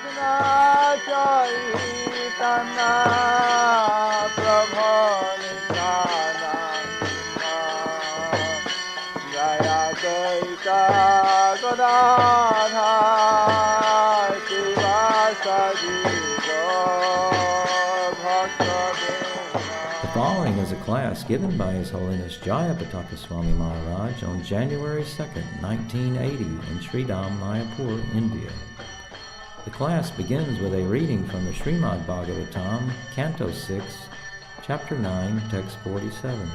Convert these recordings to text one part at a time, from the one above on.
Chaitanya Prabhu Nityananda Jaya Chaita Gadadha Sivasadi The following is a class given by His Holiness Jayapataka Swami Maharaj on January 2nd, 1980 in Sridham, Mayapur, India. The class begins with a reading from the Srimad Bhagavatam, Canto 6, Chapter 9, Text 47.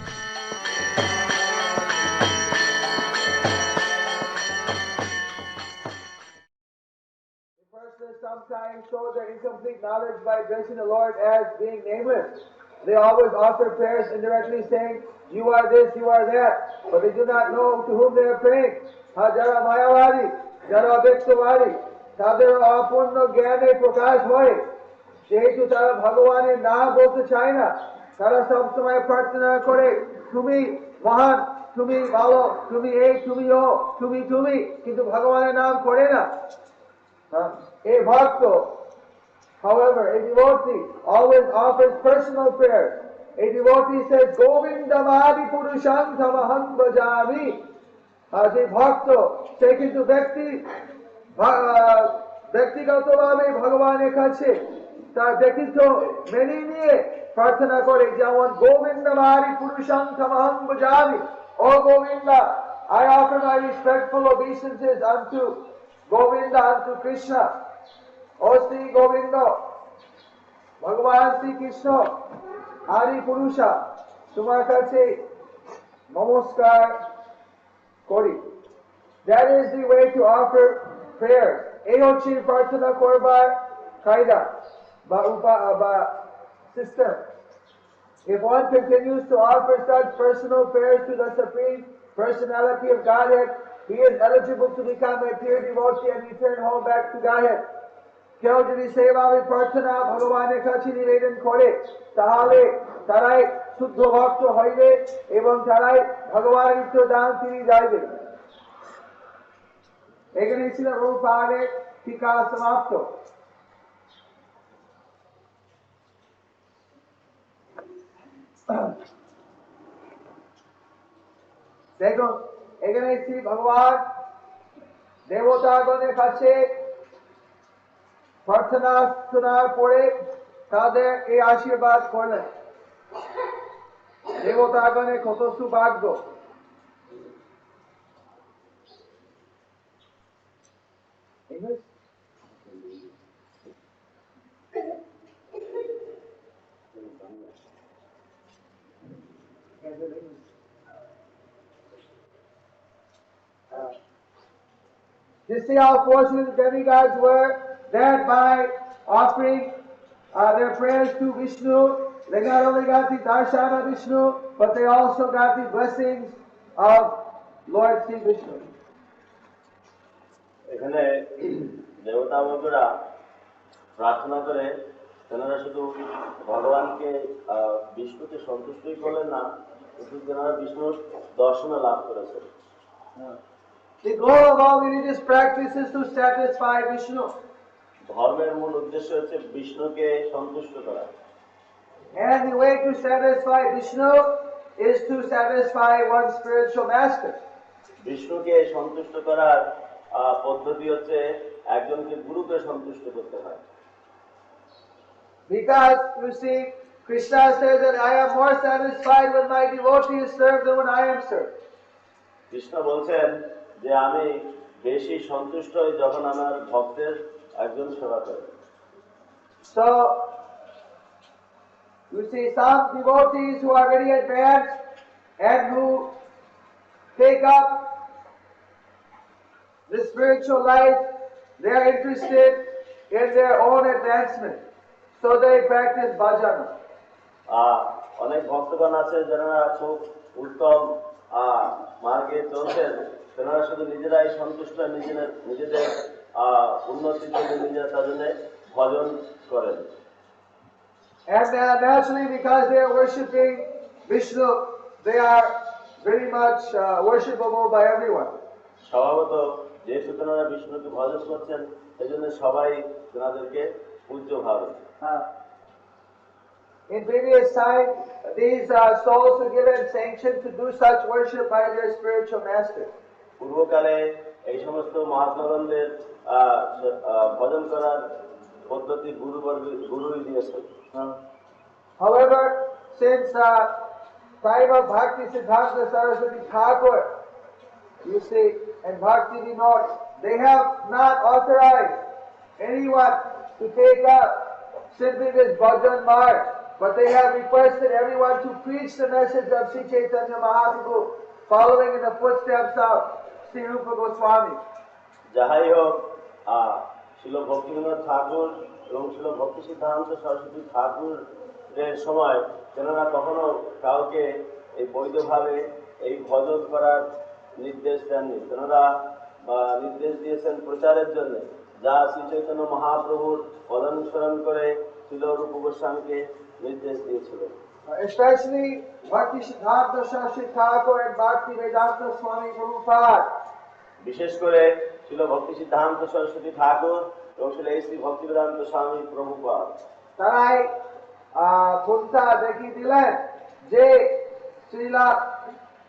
Sometimes show their incomplete knowledge by addressing the Lord as being nameless. They always offer prayers indirectly saying, you are this, you are that, but they do not know to whom they are praying. Jara Mayavadi, Jara Abhekshawadi, তাদের অপূর্ণ জ্ঞানে প্রকাশ হয় যেহেতু তারা ভগবানের নাম বলতে চায় না তারা সবসময় প্রার্থনা করে তুমি মহান তুমি ভালো তুমি এই তুমি ও তুমি কিন্তু ভগবানের নাম করে না A bhakta, however, a devotee always offers personal prayer. A devotee says, Govindam Adi Purusham Tamaham Bhajami. As a bhakta, সে কিন্তু ব্যক্তিগতভাবে ভগবানের কাছে তার ব্যক্তিত্ব মেনে নিয়ে প্রার্থনা করে যেমন গোবিন্দম আদি পুরুষাং tamaham bhajami. O Govinda, I offer my respectful obeisances unto Govinda, unto Krishna. O Sri Govinda, Bhagavan Sri Krishna, Adi Purusha, তোমার কাছে নমস্কার করি. That is the way to offer prayer. এই হচ্ছে প্রার্থনা করবার কায়দা বা system. If one continues to offer such personal prayers to the Supreme Personality of Godhead, he is eligible to become a pure devotee and return home back to Godhead. কেউ যদি সেভাবে প্রার্থনা ভগবানের কাছে নিবেদন করে তাহলে তারাই শুদ্ধ ভক্ত হইবে এবং তারাই ভগবানের দান ফিরে যাইবে এখানে ছিল রূপানের টিকা সমাপ্ত দেখুন এখানে শ্রী ভগবান দেবতাগণের কাছে প্রার্থনা শোনার পরে তাদের এই আশীর্বাদ করলেন দেবতাগণের কত সৌভাগ্য You see how fortunate the demigods were that by offering their prayers to Vishnu, they not only got the darshan of Vishnu, but they also got the blessings of Lord Sri Vishnu. এখানে দেবতা বন্ধুরা প্রার্থনা করে তেনারা শুধু ভগবানকে বিষ্ণুকে সন্তুষ্টই করলেন না কিন্তু তেনারা বিষ্ণুর দর্শন লাভ করেছেন The goal of all religious practice is to satisfy Vishnu. ধর্মের মূল উদ্দেশ্য হচ্ছে বিষ্ণুকে সন্তুষ্ট করা And the way to satisfy Vishnu is to satisfy one's spiritual master. বিষ্ণুকে সন্তুষ্ট করার পদ্ধতি হচ্ছে একজনকে গুরুকে সন্তুষ্ট করতে হয় Because you see, Krishna says that I am more satisfied when my devotee is served than when I am served. Krishna বলছেন যে আমি বেশি সন্তুষ্ট হই যখন আমার ভক্তের একজন সেবা করে So, you see some devotees who are very advanced and who take up the spiritual life, they are interested in their own advancement. So they practice bhajana. অনেক ভক্তগণ আছে যারা খুব উত্তম মার্গে চলছেন তেনারা শুধু নিজেরাই সন্তুষ্ট নিজেদের উন্নতির জন্য নিজেরা তার জন্য ভজন করেন And naturally, because they are worshipping Vishnu, they are very much worshipable by everyone. স্বভাবত যেহেতু তেনারা বিষ্ণুকে ভজন করছেন সেই জন্য সবাই তেনাদেরকে পূজ্য ভাবে। In previous time, these souls were given sanction to do such worship by their spiritual master. পূর্বকালে এই সমস্ত মহাত্মাগণদের ভজন করার পদ্ধতি গুরুই দিয়েছেন। However, since time of Bhakti Siddhanta Saraswati Thakur, you see, and Bhakti Vinod, they have not authorized anyone to take up simply this bhajan marg, but they have requested everyone to preach the message of Sri Chaitanya Mahaprabhu, following in the footsteps of Sri Rupa Goswami. যাহাই হোক, শিল ভক্তিবিনোদ ঠাকুর এবং শিল ভক্তি সিদ্ধান্ত সরস্বতী ঠাকুরের সময় তেনারা কখনো কাউকে এই বৈধভাবে এই ভজন করার নির্দেশ দেননি। তেনারা নির্দেশ দিয়েছেন প্রচারের জন্য, যা শ্রী চৈতন্য মহাপ্রভুর পদানুসরণ করে শিল রূপ গোস্বামীকে নির্দেশ দিয়েছিল। Especially Bhakti Siddhanta Saraswati Thakur and Bhakti Vedanta Swami Prabhupada. বিশেষ করে শিল ভক্তি সিদ্ধান্ত সরস্বতী ঠাকুর এবং শিল শ্রী ভক্তি বেদান্ত স্বামী প্রভুপাদ তারাই পন্থা দেখিয়ে দিলেন যে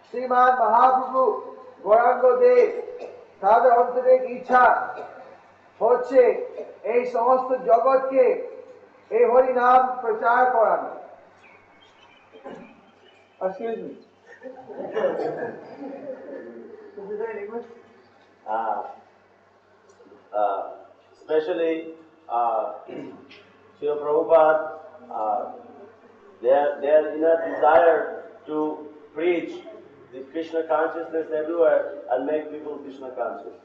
শ্রীমান মহাপ্রভু গৌরাঙ্গ দেব তাদের অন্তরিক ইচ্ছা হচ্ছে এই সমস্ত জগৎকে এই হরি নাম প্রচার করানো। Excuse me. Is it in English? Especially Srila Prabhupada, their inner desire to preach the Krishna consciousness everywhere and make people Krishna conscious.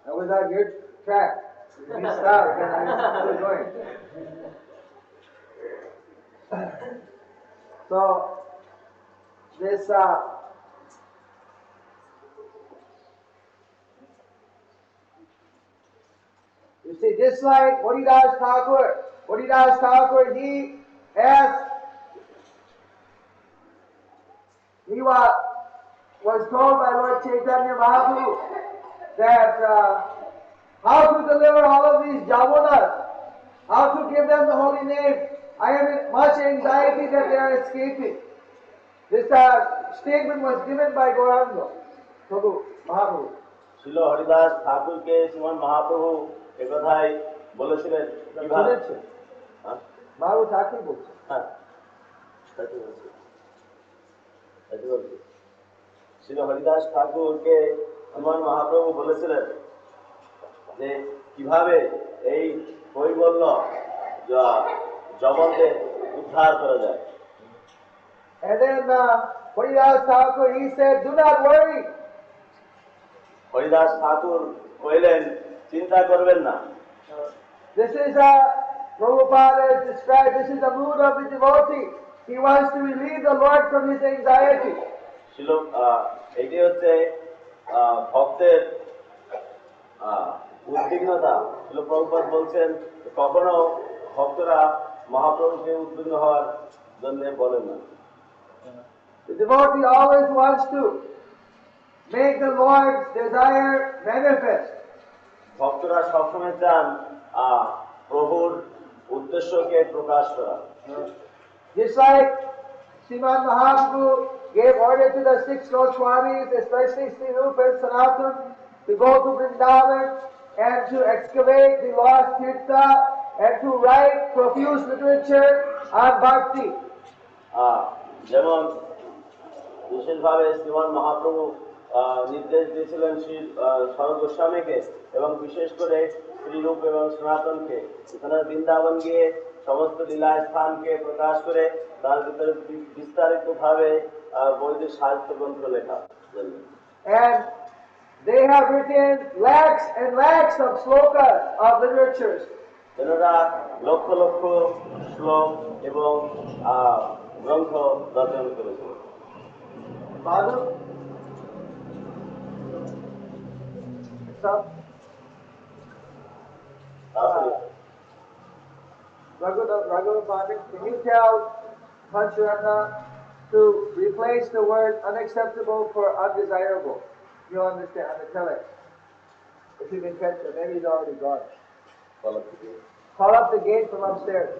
That was our good track. We stopped and I'm still going. So, this you see, just like Haridas Thakur, he asked, he was told by Lord Chaitanya Mahaprabhu that how to deliver all of these javanas, how to give them the holy name. I am in much anxiety that they are escaping. This statement was given by Gauranga Prabhu, Mahaprabhu. শিল হরিদাস ঠাকুরকে শ্রীমান মহাপ্রভু একথাই বলেছিলেন। Mahaprabhu Thakur বলছে। হ্যাঁ, শিল হরিদাস ঠাকুরকে শ্রীমান মহাপ্রভু বলেছিলেন যে কিভাবে এই কৈবল্য জগৎদের উদ্ধার করা যায়। And then Haridas Thakur, he said, do not worry. Haridas ঠাকুর কইলেন, চিন্তা করবেন না। This is Prabhupada has described, this is the mood of the devotee. He wants to relieve the Lord from his anxiety. এটি হচ্ছে ভক্তের উদ্বিগ্নতা। শিল প্রভুপাদ বলছেন কখনো ভক্তরা মহাপ্রভুকে উদ্বিগ্ন হওয়ার জন্য বলেন না। The devotee always wants to make the Lord's desire manifest. ভক্তরা সবসময় চান প্রভুর উদ্দেশ্যকে প্রকাশ করা। Just like Sriman Mahaprabhu gave order to the 6 Goswamis, especially Sri Rupa and Sanatana, to go to Vrindavan and to excavate the lost Tirtha and to write profuse literature on bhakti. যেমন বিশেষভাবে শ্রীমান মহাপ্রভু নির্দেশ দিয়েছিলেন শ্রী শরৎ গোস্বামীকে এবং বিশেষ করে শ্রীরূপ এবং সনাতনকে এখানে বৃন্দাবন গিয়ে সমস্ত লীলা স্থানকে প্রকাশ করে তার ভিতরে বিস্তারিতভাবে বৈদিক সাহিত্য গ্রন্থ লেখা। And they have written lakhs and lakhs of slokas of literatures. তেনারা লক্ষ লক্ষ শ্লোক এবং গ্রন্থ রচনা করেছেন। Madhu? Raghunath Pandit, can you tell Pancharatna to replace the word unacceptable for undesirable? You understand? I'm gonna tell it. If you can catch it, maybe he's already gone. Call up the gate from upstairs.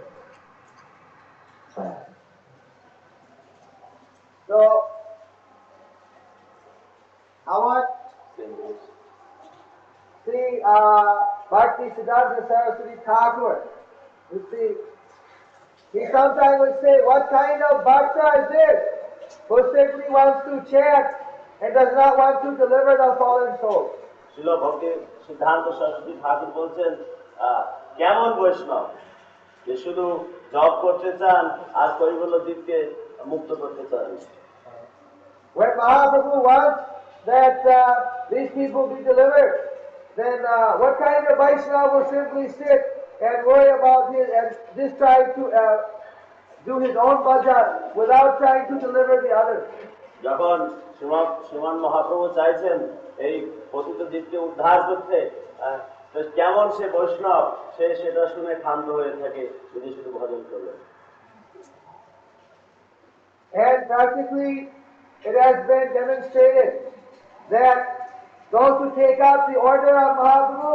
So, I want see Bhakti Siddhanta Saraswati Thakur. You see, he sometimes would say, what kind of bhakta is this who simply wants to chant and does not want to deliver the fallen soul? শিল ভক্তি সিদ্ধান্ত সরস্বতী ঠাকুর বলছেন কেমন বৈষ্ণব যে শুধু জপ করতে চান আর কৈবল্য দ্বীপকে মুক্ত করতে চান। When Mahaprabhu wants that these people be delivered, then what kind of Vaishnava will simply sit and worry about his and just try to do his own bhajan without trying to deliver the others? যখন শ্রীমান মহাপ্রভু চাইছেন এই পতিত দ্বীপকে উদ্ধার করতে, তো কেমন সে বৈষ্ণব সে সেটা শুনে ক্ষান্ত হয়ে থাকে যদি শুধু ভজন করবে। And practically it has been demonstrated that those who take up the order of Mahaprabhu,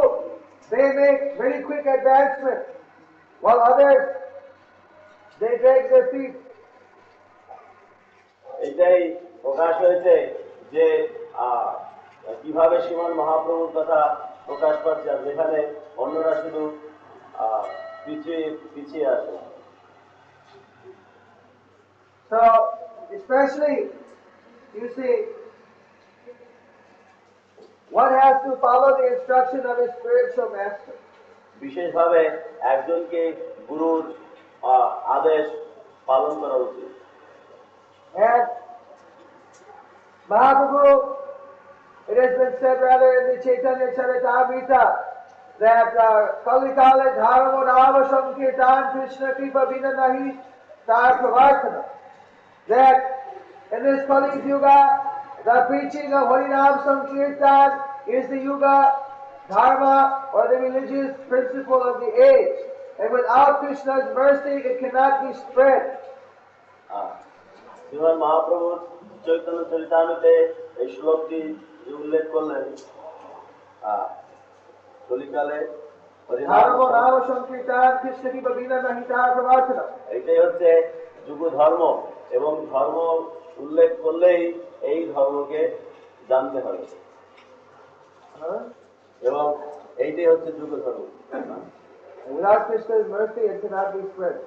they make very quick advancement, while others, they drag their feet. এটাই প্রকাশ হয়েছে যে কিভাবে শ্রীমান মহাপ্রভুর কথা প্রকাশ পাচ্ছে, আর যেখানে অন্যরা শুধু পিছিয়ে পিছিয়ে আসে। So, especially, you see, one has to follow the instruction of his spiritual master. বিশেষভাবে একজনকে গুরুর আদেশ পালন করা উচিত। And Mahaprabhu, it has been said rather in the Chaitanya Charitamrita that Kalikale Dharma Nava Sankirtan Krishna Kripa Vina Nahi Tar Pravartana. That in this Kali Yuga, the preaching of Harinam Sankirtan is the Yuga Dharma or the religious principle of the age. And without Krishna's mercy, it cannot be spread. শ্রীমান মহাপ্রভুর চৈতন্য চরিতামৃতে এই শ্লোকটি উল্লেখ করলেন, কলিকালে এইটাই হচ্ছে যুগ ধর্ম, এবং ধর্ম উল্লেখ করলেই এই ধর্মকে জানতে হবে, এবং এইটাই হচ্ছে যুগ ধর্ম। Without Krishna's mercy, it cannot be spread.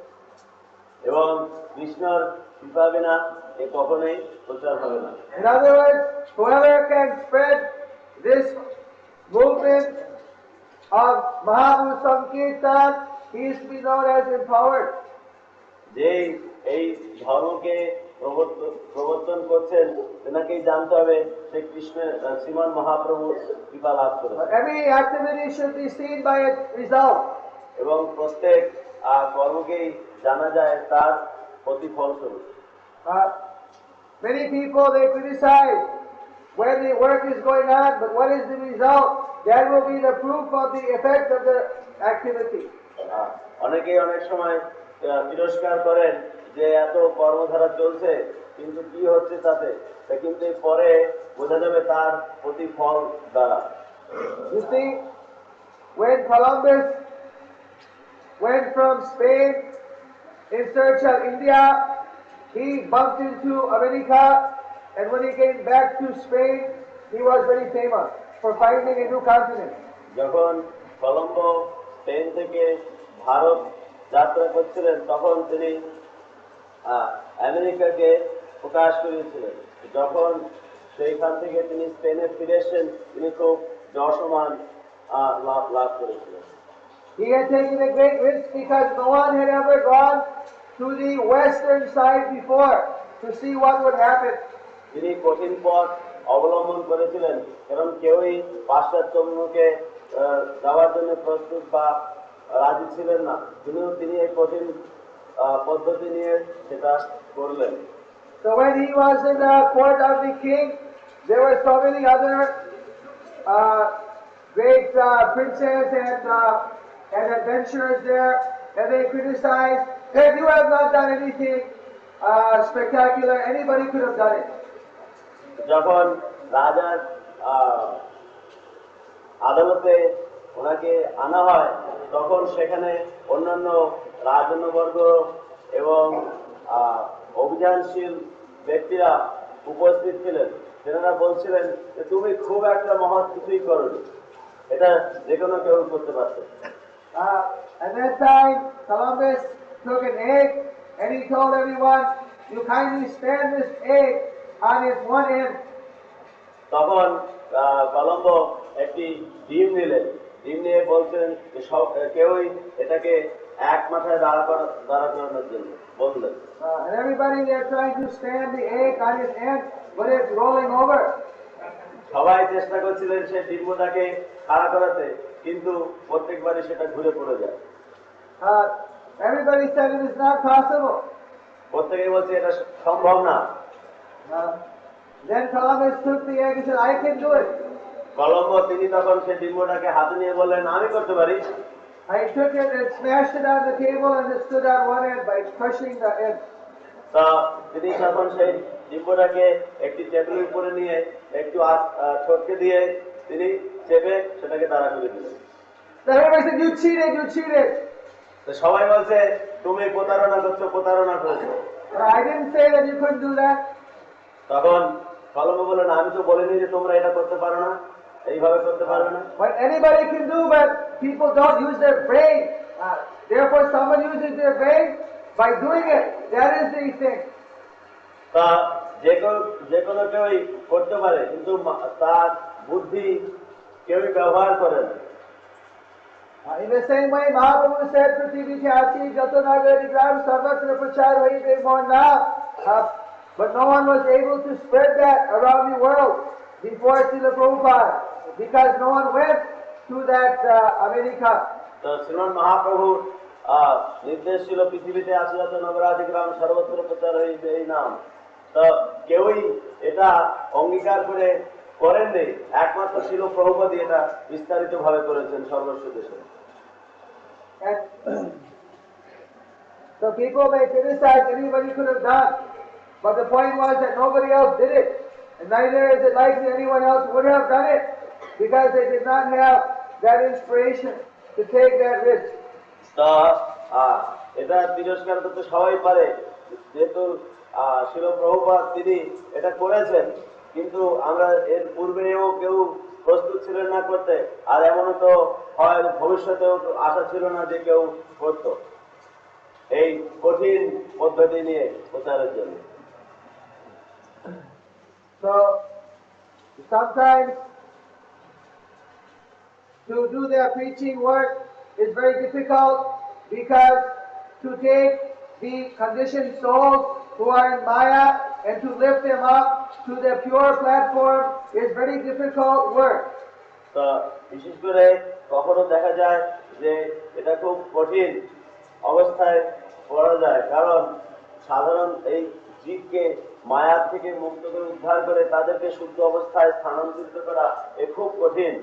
এবং কৃষ্ণর কৃপা বিনা এ কখনোই প্রচার হবে না। In other words, whoever can spread this movement of Mahaprabhu Sankirtan, he is to be known as empowered. যে এই ধর্মকে প্রবর্তন করছেন তেনাকেই জানতে হবে সে কৃষ্ণের শ্রীমান মহাপ্রভুর কৃপা লাভ করে। Every activity should be seen by its result. এবং প্রত্যেক কর্মকেই জানা যায় তার প্রতিফল স্বরূপ। Many people, they criticize when the work is going on, but what is the result? That will be the proof of the effect of the activity. অনেকেই অনেক সময় তিরস্কার করেন যে এত কর্মধারা চলছে কিন্তু কি হচ্ছে তাতে, তা কিন্তু পরে বোঝা যাবে তার প্রতিফল দ্বারা। You see, when Columbus went from Spain in search of India, he bumped into America, and when he came back to Spain, he was very famous for finding a new continent. যখন Colombo Spain থেকে ভারত যাত্রা করছিলেন তখন তিনি আমেরিকাকে প্রকাশ করেছিলেন। যখন সেইখান থেকে তিনি স্পেনে ফিরে এসেছেন তিনি খুব যশমান লাভ করেছিলেন। He had taken a great risk because no one had ever gone to the western side before to see what would happen. তিনি কঠিন পথ অবলম্বন করেছিলেন, কারণ কেউই পাশ্চাত্য অভিমুখে যাওয়ার জন্য প্রস্তুত বা রাজি ছিলেন না। তিনি এই কঠিন পদ্ধতি নিয়ে সেটা করলেন। So when he was in the court of the king, there were so many other great princes and adventurers there, and they criticized that you have not done anything spectacular. Anybody could have done it. যখন রাজার আহ, আদালতে ওনাকে আনা হয়, তখন সেখানে অন্যান্য রাজন্যবর্গ এবং অভিযানশীল ব্যক্তিরা উপস্থিত ছিলেন। তেনারা বলছিলেন যে তুমি খুব একটা মহৎ কিছুই করনি, এটা যে কোনো কেউ করতে পারতো। At that time, Columbus took an egg and he told everyone, you kindly stand this egg on its one end. তখন কলম্বো একটি ডিম নিলেন, ডিম নিয়ে বলছেন যে কেউই এটাকে এক মাথায় দাঁড়া করানোর জন্য বললেন। And everybody they're trying to stand the egg on its end, but it's rolling over. সবাই চেষ্টা করছিলেন সেই ডিম্বটাকে খাড়া করাতে, কিন্তু প্রত্যেকবারই সেটা ঘুরে পড়ে যায়। Everybody said it is not possible. প্রত্যেকেই বলছে এটা সম্ভব না। Then Columbus took the egg and said, I can do it. Colombo তিনি তখন সেই ডিম্বটাকে হাতে নিয়ে বললেন আমি করতে পারি। I took it and smashed it on the table and it stood on one end by crushing the end. তা তিনি তখন সেই ডিম্বটাকে একটি টেবিলের উপরে নিয়ে একটু ঠটকে দিয়ে তিনি চেপে সেটাকে দাঁড়া করে দিলেন। So everybody said, you cheated, you cheated. তো সবাই বলছে তুমি প্রতারণা করছো, প্রতারণা করেছো। But I didn't say that you couldn't do that. তখন কলম্বো বললেন আমি তো বলিনি যে তোমরা এটা করতে পারো না, এইভাবে করতে পারবে না। What anybody can do, but people don't use their brain. Therefore, someone uses their brain by doing it. That is the thing. তা যে কোনো কেউই করতে পারে, কিন্তু তার বুদ্ধি কেউই ব্যবহার করে না। In the same way, Mahaprabhu said, Prithivi Khyati Jatanagari Gram Sarvatra Prachar Vaide Morna. But no one was able to spread that around the world before Srila Prabhupada, because no one went to that America. তো শ্রীমন মহাপ্রভুর নির্দেশ ছিল পৃথিবীতে আসিয়াত নগরাধি গ্রাম সর্বত্র প্রচার হইবে এই নাম। তো কেউই এটা অঙ্গীকার করেননি, একমাত্র ছিল প্রভুপাদই এটা বিস্তারিত ভাবে করেছেন সর্বস্ব দেশে। And so people may criticize anybody could have done, but the point was that nobody else did it, and neither is it likely anyone else would have done it, because they did not have that inspiration to take that risk. তা এটা তিরস্কার করতে সবাই পারে, যেহেতু শিল প্রভুপাদ তিনি এটা করেছেন, কিন্তু আমরা এর পূর্বেও কেউ প্রস্তুত ছিলেন না করতে, আর এমনও তো হয় ভবিষ্যতেও আশা ছিল না যে কেউ করত এই কঠিন পদ্ধতি নিয়ে প্রচারের জন্য। So sometimes to do their preaching work is very difficult, because to take the conditioned souls who are in Maya and to lift them up to the pure platform is very difficult work. তো বিশেষ করে কখনো দেখা যায় যে এটা খুব কঠিন অবস্থায় পড়া যায়, কারণ সাধারণ এই জীবকে মায়ার থেকে মুক্ত করে উদ্ধার করে তাদেরকে শুদ্ধ অবস্থায় স্থানান্তরিত করা এ খুব কঠিন।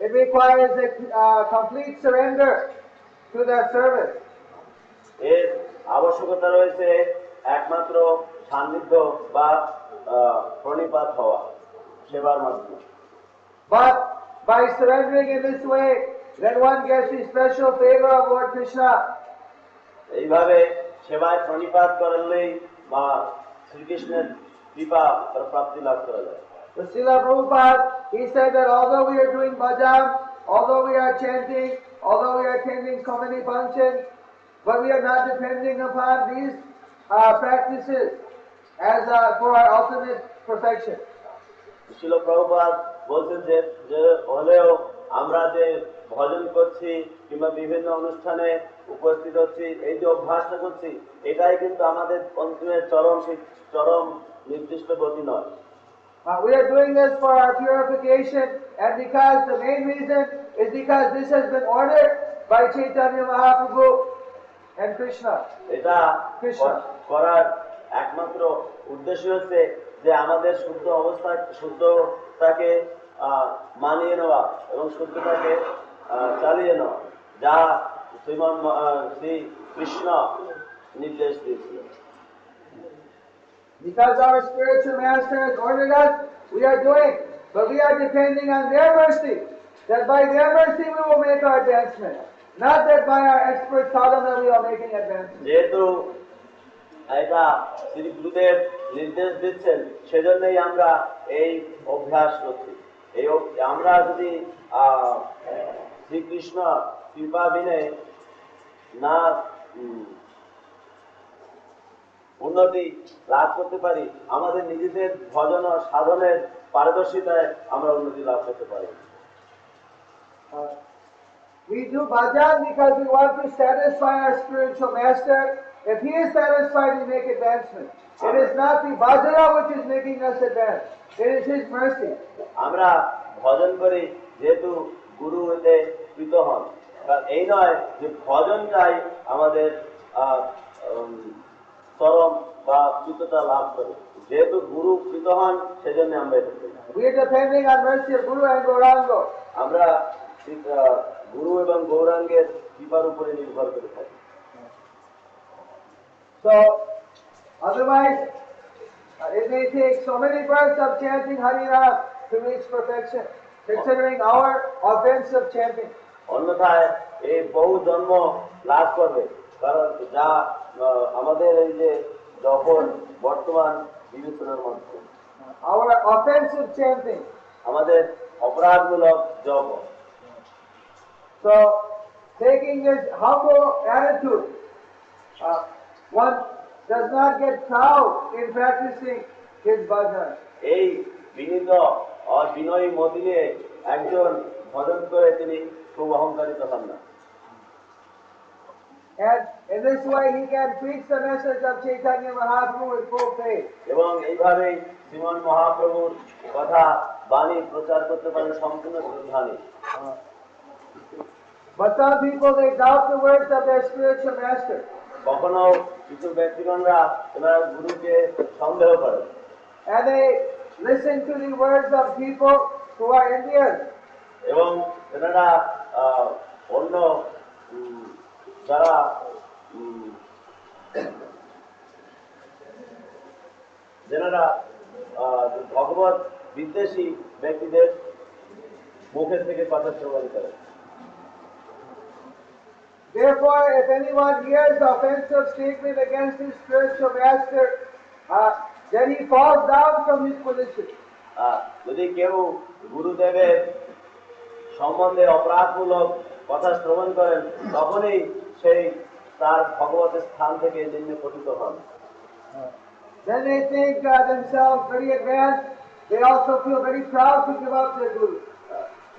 It requires a complete surrender to their service. এর আবশ্যকতা রয়েছে একমাত্র সান্নিধ্য বা প্রণিপাত হওয়া সেবার মাধ্যমে। But by surrendering in this way, then one gets the special favor of Lord Krishna. এইভাবে সেবায় প্রণিপাত করলেই বা শ্রীকৃষ্ণের কৃপা প্রাপ্তি লাভ করা যায়। The Srila Prabhupada, he said that although we are doing bhajan, although we are chanting, although we are attending so many functions, but we are not depending upon these practices as for our ultimate perfection. শিল প্রভুপাদ বলছেন যে হলেও আমরা যে ভজন করছি কিংবা বিভিন্ন অনুষ্ঠানে উপস্থিত হচ্ছি, এই যে অভ্যাসটা করছি, এটাই কিন্তু আমাদের অন্তিমের চরম নির্দিষ্ট গতি নয়। We are doing this for our purification, and because the main reason is because this has been ordered by Chaitanya Mahaprabhu and Krishna. এটা করার একমাত্র উদ্দেশ্য হচ্ছে যে আমাদের শুদ্ধতাকে মানিয়ে নেওয়া এবং শুদ্ধতাকে চালিয়ে নেওয়া, যা শ্রী কৃষ্ণ নির্দেশ দিয়েছিলেন। Because our spiritual master has ordered us, we are doing. But we are depending on their mercy. That by their mercy we will make our advancement. Not that by our expert sadhana we are making advancement. যেহেতু এটা শ্রী গুরুদেব নির্দেশ দিচ্ছেন, সেজন্যই আমরা এই অভ্যাস করছি। আমরা যদি শ্রীকৃষ্ণ কৃপা বিনে না উন্নতি লাভ করতে পারি, আমাদের নিজেদের ভজন ও সাধনের পারদর্শিতায় আমরা উন্নতি লাভ করতে পারি। We do bhajan because we want to satisfy our spiritual master. If he is satisfied, we make advancement. It is not the bhajana which is making us advance. It is his mercy. আমরা ভজন করি যেহেতু গুরু হতে কৃত হন। এই নয় যে ভজনটাই আমাদের চরম বা কৃততা লাভ করে। যেহেতু গুরু কৃত হন, সেজন্য আমরা এটা করি। We are depending on mercy of Guru and Gauranga. আমরা গুরু এবং গৌরাঙ্গের কৃপার উপরে নির্ভর করে থাকি। So, otherwise, it may take so many births of chanting Hari Ram to reach perfection, considering our offensive chanting. অন্যথায় এই বহু জন্ম লাভ করবে, কারণ যা আমাদের এই যে যখন বর্তমান বিবেচনার মধ্যে Our offensive chanting. আমাদের অপরাধমূলক জপ। So, taking this humble attitude, one does not get proud in practicing his bhajan. এই বিনীত আর বিনয়ী মতি নিয়ে একজন ভজন করে তিনি খুব অহংকারিত হন না। And in this way he can preach the message of Chaitanya Mahaprabhu with full faith. এবং এইভাবেই শ্রীমন মহাপ্রভুর কথা বাণী প্রচার করতে পারেন সম্পূর্ণ শ্রদ্ধা নিয়ে। But some people, they doubt the words of their spiritual master. কখনো কিছু ব্যক্তিগণরা ওনার গুরুকে সন্দেহ করে And they listen to the words of people who are Indian. এবং তেনারা অন্য যারা যেনারা ভগবত বিদ্বেষী ব্যক্তিদের মুখের থেকে কথা শ্রবণ করে। Therefore, if anyone hears offensive statement against his spiritual master, then he falls down from his position. যদি কেউ গুরুদেবের সম্বন্ধে অপরাধমূলক কথা শ্রবণ করেন, তখনই সেই তার ভগবতের স্থান থেকে নিম্নে পতিত হন। Then they think themselves very advanced. They also feel very proud to give up their guru.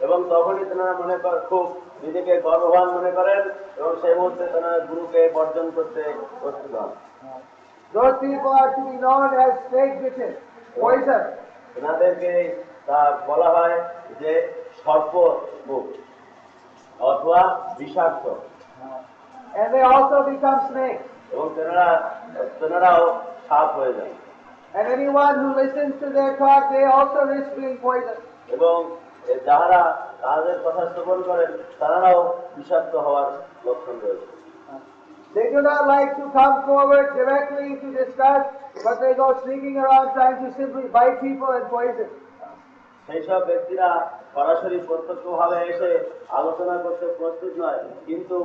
এবং তখনই তেনারা মনে করেন, খুব নিজেকে গর্ববান মনে করেন এবং সেই মুহূর্তে তেনারা গুরুকে বর্জন করতে প্রস্তুত হন। Those people are to be known as snake-bitten, poison. তেনাদেরকে তা বলা হয় যে সর্প মুখ অথবা বিষাক্ত। And they also become snakes. এবং তেনারাও সাপ হয়ে যায়। And anyone who listens to their talk, they also risk being poisoned. এবং যাহারা তাদের কথা শ্রবণ করেন, তারাও বিষাক্ত হওয়ার লক্ষণ রয়েছে। They do not like to come forward directly to discuss, but they go sneaking around trying to simply bite people and poison. সেই সব ব্যক্তিরা সরাসরি প্রত্যক্ষভাবে এসে আলোচনা করতে প্রস্তুত নয়, কিন্তু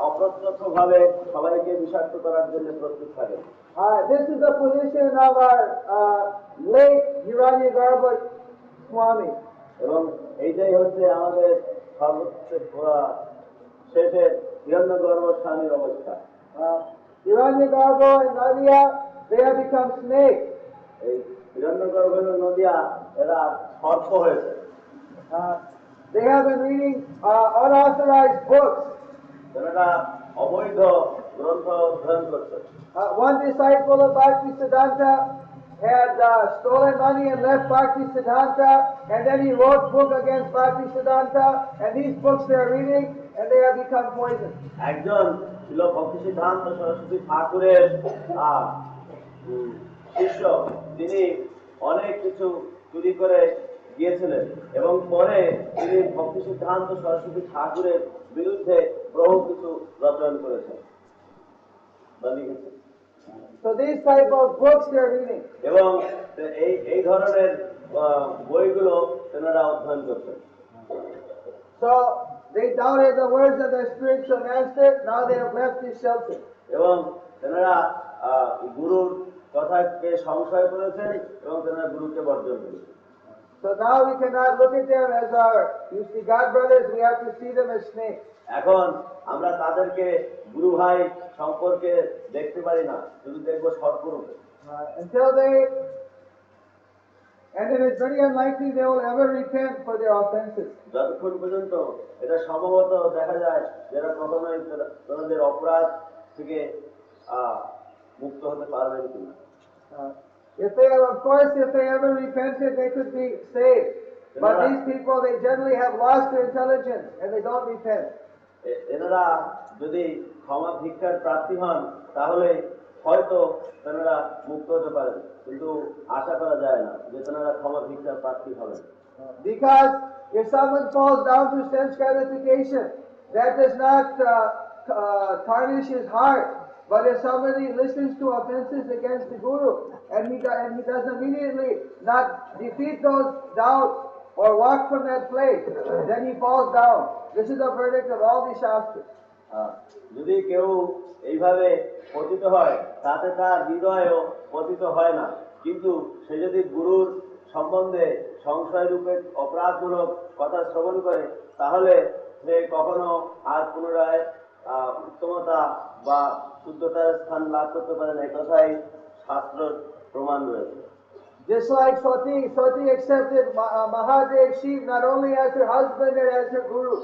অপ্রত্যক্ষভাবে সবাইকে বিষাক্ত করার জন্য প্রস্তুত থাকে। This is the position of our late Hiranyagarbha Swami. এবং এইটাই হচ্ছে আমাদের সর্বোচ্চ শেষের হিরণ্যগর্ভ স্বামীর অবস্থা। Hiranyagarbha and Nadia, they have become snakes. এই হিরণ্যগর্ভ এবং নদিয়া এরা সর্প হয়েছে। They have been reading unauthorized books. এরা অবৈধ গ্রন্থ অধ্যয়ন করছে। One disciple of Bhakti Siddhanta had stolen money and left Bhakti Siddhanta, and then he wrote book against Bhakti Siddhanta, and these books they are reading, and they have become poison. একজন ছিল ভক্তি সিদ্ধান্ত সরস্বতী ঠাকুরের শিষ্য, তিনি অনেক কিছু চুরি করে গিয়েছিলেন এবং পরে তিনি ভক্তি সিদ্ধান্ত সরস্বতী ঠাকুরের বিরুদ্ধে বহু কিছু রচনা করেছেন বা লিখেছেন। So these type of books they're reading. এবং এই এই ধরনের বইগুলো তেনারা অধ্যয়ন করতেন। So they doubted the words of their spiritual master. Now they have left his shelter. এবং তেনারা গুরুর কথাকে সংশয় করেছেন এবং তেনারা গুরুকে বর্জন করেছেন। So now we cannot look at them as our, you see, God brothers, we have to see them as snakes. এখন আমরা তাদেরকে গুরু ভাই সম্পর্কে দেখতে পারি না, শুধু দেখবো সর্পরূপে। Until they, and it is very unlikely they will ever repent for their offenses. যতক্ষণ পর্যন্ত এটা সম্ভবত দেখা যায় যারা কখনোই তাদের অপরাধ থেকে মুক্ত হতে পারবেন কিনা। If they, of course, if they ever repented, they could be saved. But these people, they generally have lost their intelligence and they don't repent. এনারা যদি ক্ষমা ভিক্ষার প্রার্থী হন তাহলে হয়তো তেনারা মুক্ত হতে পারেন, কিন্তু আশা করা যায় না যে তেনারা ক্ষমা ভিক্ষার প্রার্থী হবেন। Because if someone falls down to sense gratification, that does not tarnish his heart. But if somebody listens to offenses against the Guru and he does immediately not defeat those doubts or walk from that place, then he falls down. This is the verdict of all the Shastras. যদি কেউ এইভাবে পতিত হয় তাতে তার হৃদয়ও পতিত হয় না, কিন্তু সে যদি গুরুর সম্বন্ধে সংশয় রূপে অপরাধমূলক কথা শ্রবণ করে তাহলে সে কখনো আর পুনরায় উত্তমতা বা শুদ্ধতার স্থান লাভ করতে পারে না, এই কথাই শাস্ত্র প্রমাণ রয়েছে। Just like Sati accepted Mahadev Shiv not only as her husband and as her guru.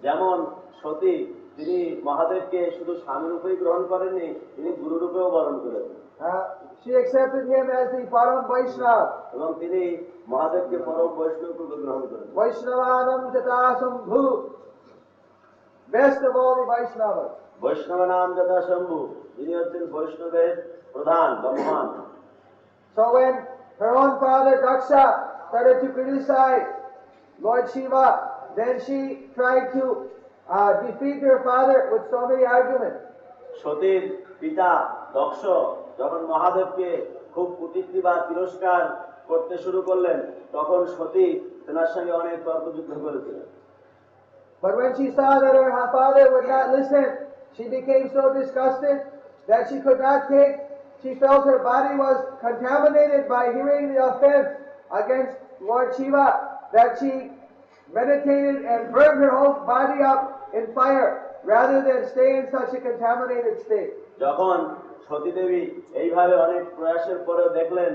যেমন সতী তিনি মহাদেবকে শুধু স্বামী রূপেই গ্রহণ করেননি, তিনি গুরু রূপেও বরণ করেছেন। She accepted him as the Param Vaishnava. এবং তিনি মহাদেবকে পরম বৈষ্ণব রূপে গ্রহণ করেন। Vaishnavanam Jatasambhu, best of all the Vaishnavas. বৈষ্ণব নাম যথা শম্ভু, যিনি হচ্ছেন বৈষ্ণবের প্রধান বা মহান। So when her own father Daksha started to criticize Lord Shiva, then she tried to defeat her father with so many arguments. সতীর পিতা দক্ষ যখন মহাদেবকে খুব কুটিক্তি বা তিরস্কার করতে শুরু করলেন তখন সতী তেনার সঙ্গে অনেক তর্কযুদ্ধ করেছিলেন। But when she saw that her father would not listen, she became so disgusted that she could not take. She felt her body was contaminated by hearing the offense against Lord Shiva, that she meditated and burned her whole body up in fire rather than stay in such a contaminated state. যখন সতী দেবী এইভাবে অনেক প্রয়াসের পরেও দেখলেন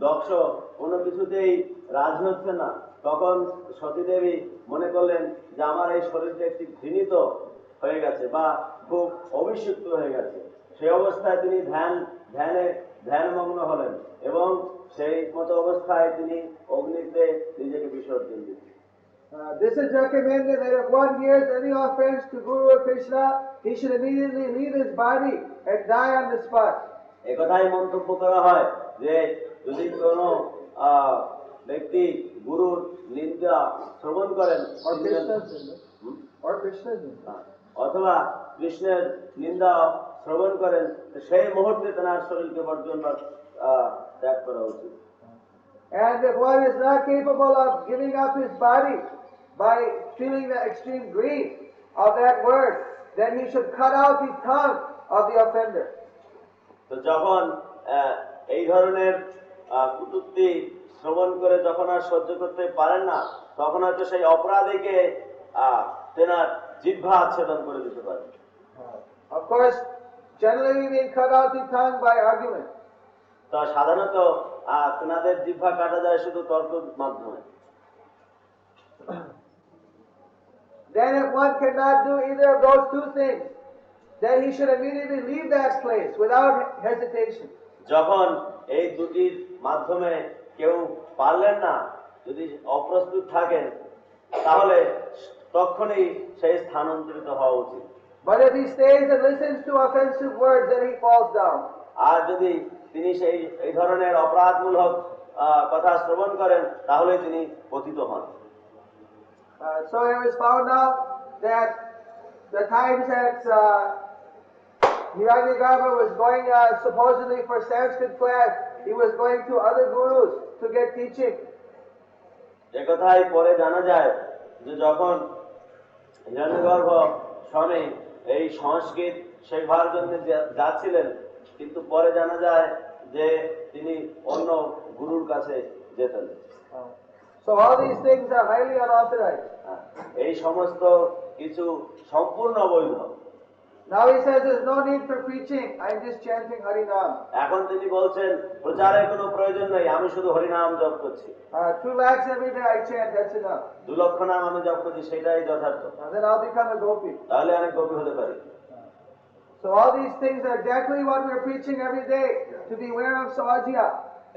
দক্ষ কোনো কিছুতেই রাজি হচ্ছে না, তখন সতী দেবী মনে করলেন যে আমার এই শরীরটা একটি ঘৃণিত হয়ে গেছে বা খুব অভিষিক্ত হয়ে গেছে। সেই অবস্থায় তিনি ধ্যানমগ্ন হলেন এবং সেই মতো অবস্থায় তিনি অগ্নিতে নিজেকে বিসর্জন দিলেন। This is recommended that if one hears any offense to Guru or Krishna, he should immediately leave his body and die on the spot. একথাই মন্তব্য করা হয় যে যদি কোনো ব্যক্তি গুরুর নিন্দা শ্রবণ করেন Or Krishna's name. অথবা কৃষ্ণের নিন্দা শ্রবণ করেন সেই মুহূর্তে তার শরীরকে বর্জন বা ত্যাগ করা উচিত। And if one is not capable of giving up his body by feeling the extreme grief of that word, then he should cut out the tongue of the offender. তো যখন এই ধরনের কুটুক্তি শ্রবণ করে যখন আর সহ্য করতে পারেন না তখন হয়তো সেই অপরাধীকে তেনার জিহ্বা ছেদন করে দিতে পারেন। Of course, generally we cut out the tongue by argument. তো সাধারণত তেনাদের জিহ্বা কাটা যায় শুধু তর্কের মাধ্যমে। Then if one cannot do either of those two things, then he should immediately leave that place without hesitation. যখন এই দুটির মাধ্যমে কেউ পারলেন না, যদি অপ্রস্তুত থাকেন তাহলে তখনই সেই স্থানান্তরিত হওয়া উচিত। But if he stays and listens to offensive words, then he falls down. আর যদি তিনি এই ধরনের অপরাধমূলক কথা শ্রবণ করেন তাহলে তিনি পতিত হন। So it was found out that the times that Hiranyagarbha was going supposedly for Sanskrit class. He was going to other gurus to get teaching. একথাই পরে জানা যায় যে যখন হিরণ্যগর্ভ স্বামী এই সংস্কৃত শেখার জন্য যাচ্ছিলেন, কিন্তু পরে জানা যায় যে তিনি অন্য গুরুর কাছে যেতেন। So all these things are highly unauthorized. এই সমস্ত কিছু সম্পূর্ণ অবৈধ। Now he says there's no need for preaching. I'm just chanting Harinam. এখন তিনি বলছেন প্রচারের কোনো প্রয়োজন নেই, আমি শুধু হরিনাম জপ করছি। 2 lakhs every day I chant, that's enough. 2 লক্ষ নাম আমি জপ করছি, সেটাই যথার্থ। Then I'll become a gopi. তাহলে আমি গোপী হতে পারি। So all these things are exactly what we're preaching every day, to beware of Sahajya.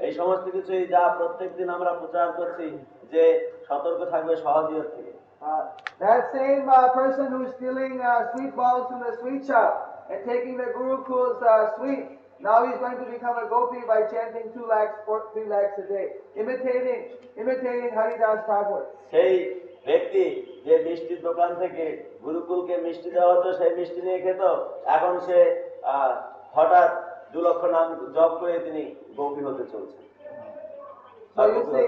এই সমস্ত কিছুই যা প্রত্যেকদিন আমরা প্রচার করছি যে সতর্ক থাকবে সহজিয়ত থেকে। That same person who's stealing sweet balls from the sweet shop and taking the Gurukul's sweet, now he's going to become a gopi by chanting 2 lakhs, 3 lakhs a day, imitating Haridas Thakur. সেই ব্যক্তি যে মিষ্টির দোকান থেকে গুরুকুলকে মিষ্টি দেওয়া হতো, সেই মিষ্টি নিয়ে খেত, এখন সে হঠাৎ 2 লক্ষ নাম জপ করে তিনি গোপী হতে চলছে। So you see,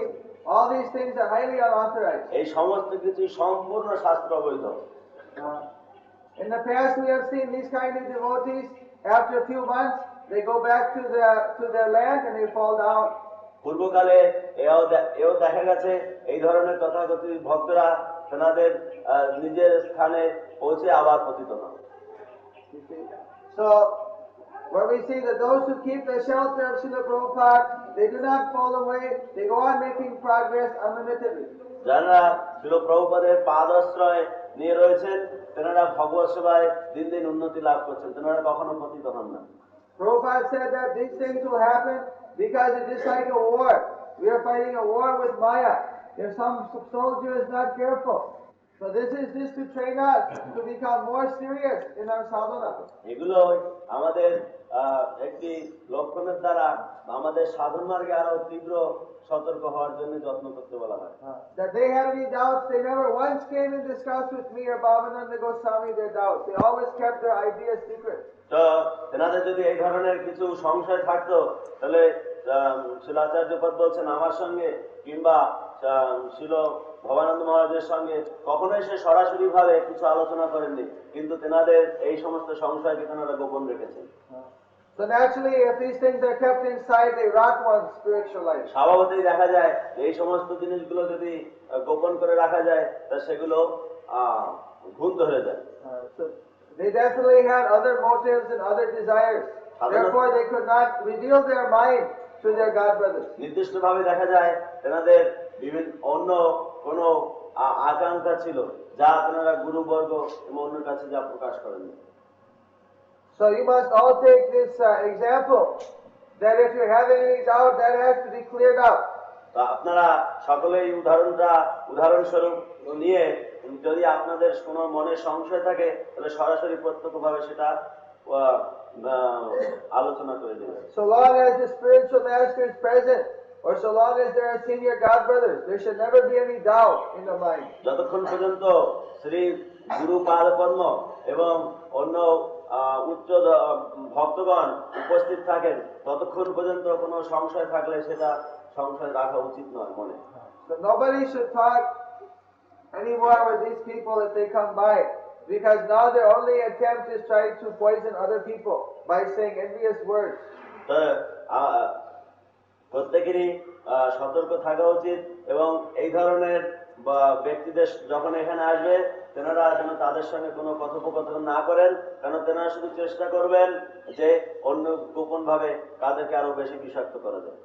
all these things are highly unauthorized. এই সমস্ত কিছু সম্পূর্ণ শাস্ত্র বৈধ। In the past we have seen these kind of devotees, after a few months, they go back to their land and they fall down. পূর্বকালে এও দেখা গেছে এই ধরনের তথাকথিত ভক্তরা তেনাদের নিজের স্থানে পৌঁছে আবার পতিত হন। So where we see that those who keep the shelter of Srila Prabhupada, they do not fall away, they go on making progress unlimitedly. যারা শিল প্রভুপাদের পাদাশ্রয় নিয়ে রয়েছেন, তেনারা ভগবত সেবায় দিন দিন উন্নতি লাভ করছেন, তেনারা কখনো পতিত হন না। Prabhupada said that these things will happen because it is like a war. We are fighting a war with Maya. If some soldier is not careful. So this is just to train us to become more serious in our sadhana. এগুলো আমাদের একটি লক্ষণের দ্বারা আমাদের সাধন মার্গে আরো তীব্র সতর্ক হওয়ার জন্য যত্ন করতে বলা হয়। That they had any doubts, they never once came and discussed with me or Bhavananda Goswami their doubts. They always kept their ideas secret. তো তেনাদের যদি এই ধরনের কিছু সংশয় থাকতো, তাহলে শিলাচার্যপদ বলছেন আমার সঙ্গে কিংবা শিল ভবানন্দ মহারাজের সঙ্গে কখনোই সে সরাসরি ভাবে কিছু আলোচনা করেননি, কিন্তু তেনাদের এই সমস্ত সংশয়কে তেনারা গোপন রেখেছেন। So naturally, if these things are kept inside, they rot one's spiritual life. স্বভাবতই দেখা যায় এই সমস্ত জিনিসগুলো যদি গোপন করে রাখা যায়, তা সেগুলো ঘুণ ধরে যায়। So they definitely had other motives and other desires. Therefore, they could not reveal their mind to their god brothers. নির্দিষ্টভাবে দেখা যায় তেনাদের বিভিন্ন অন্য কোনো আকাঙ্ক্ষা ছিল, যা তেনারা গুরুবর্গ এবং অন্যের কাছে যা প্রকাশ করেননি। So you must all take this example that if you're having any doubt, that has to be cleared up. তা আপনারা সকলেই উদাহরণস্বরূপ নিয়ে যদি আপনাদের কোনো মনে সংশয় থাকে, তাহলে সরাসরি প্রত্যক্ষভাবে সেটা আলোচনা করে দেবেন। So long as the spiritual master is present, or so long as there are senior god brothers, there should never be any doubt in the mind. যতক্ষণ পর্যন্ত শ্রী গুরু পাদপদ্ম এবং অন্য উচ্চ ভক্তগণ উপস্থিত থাকেন, ততক্ষণ পর্যন্ত কোনো সংশয় থাকলে সেটা সংশয় রাখা উচিত নয় মনে। So nobody should talk anymore with these people if they come by, because now their only attempt is trying to poison other people by saying envious words. প্রত্যেকেরই সতর্ক থাকা উচিত এবং এই ধরনের ব্যক্তিদের যখন এখানে আসবে, তেনারা যেন তাদের সঙ্গে কোনো কথোপকথন না করেন, কেন তেনারা শুধু চেষ্টা করবেন যে অন্য গোপন ভাবে তাদেরকে আরো বেশি বিষাক্ত করা যায়।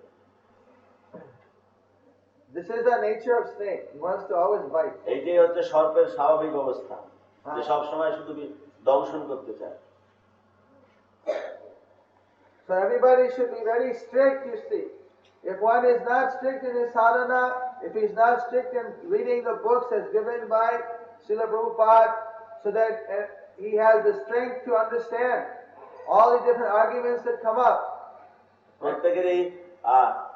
This is the nature of snake. He wants to always bite. এইটাই হচ্ছে সর্পের স্বাভাবিক অবস্থা, যে সব সময় শুধু দংশন করতে চায়। So everybody should be very strict, you see. If one is not strict in his sadhana, if he's not strict in reading the books as given by Srila Prabhupada, so that he has the strength to understand all the different arguments that come up. প্রত্যেকেরই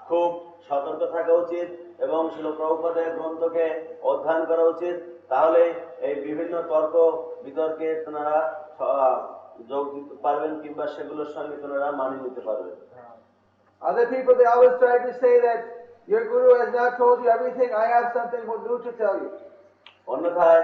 খুব সতর্ক থাকা উচিত এবং শিল প্রভুপাদের গ্রন্থকে অধ্যয়ন করা উচিত, তাহলে এই বিভিন্ন তর্ক বিতর্কে তেনারা যোগ দিতে পারবেন কিংবা সেগুলোর সঙ্গে তেনারা মানিয়ে নিতে পারবেন। Other people, they always try to say that your guru has not told you everything. I have something more new to tell you. অন্যথায়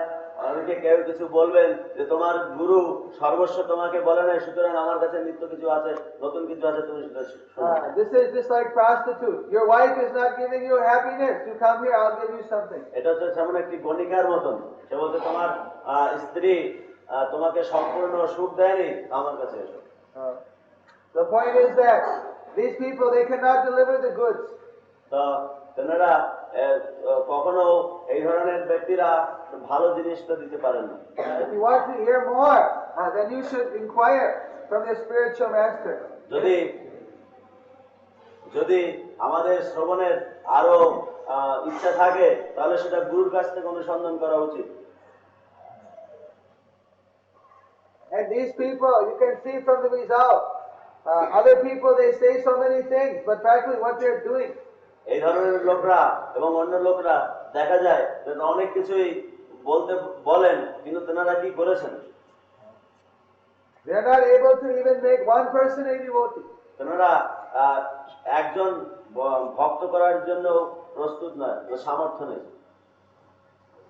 অনেকে কেউ কিছু বলবেন যে তোমার গুরু সর্বস্ব তোমাকে বলে নাই, সুতরাং আমার কাছে নিত্য কিছু আছে, নতুন কিছু আছে, তুমি সেটা শোনো। This is just like prostitute. Your wife is not giving you happiness. You come here, I'll give you something. এটা হচ্ছে যেমন একটি গণিকার মতন, সে বলতে তোমার স্ত্রী তোমাকে সম্পূর্ণ সুখ দেয়নি, আমার কাছে এসো। The point is that these people, they cannot deliver the goods. তো তেনারা কখনো এই ধরনের ব্যক্তিরা ভালো জিনিস তো দিতে পারেন না। If you want to hear more, then you should inquire from your spiritual master. যদি যদি আমাদের শ্রবণের আরো ইচ্ছা থাকে তাহলে সেটা গুরুর কাছ থেকে অনুসন্ধান করা উচিত। And these people, you can see from the result. Other people, they say so many things, but practically what they're doing. এই ধরনের লোকরা এবং অন্য লোকরা দেখা যায় যে অনেক কিছুই বলেন, কিন্তু তেনারা কি করেছেন? They are not able to even make one person a devotee. তেনারা একজন ভক্ত করার জন্য প্রস্তুত নয়, সামর্থ্য নেই।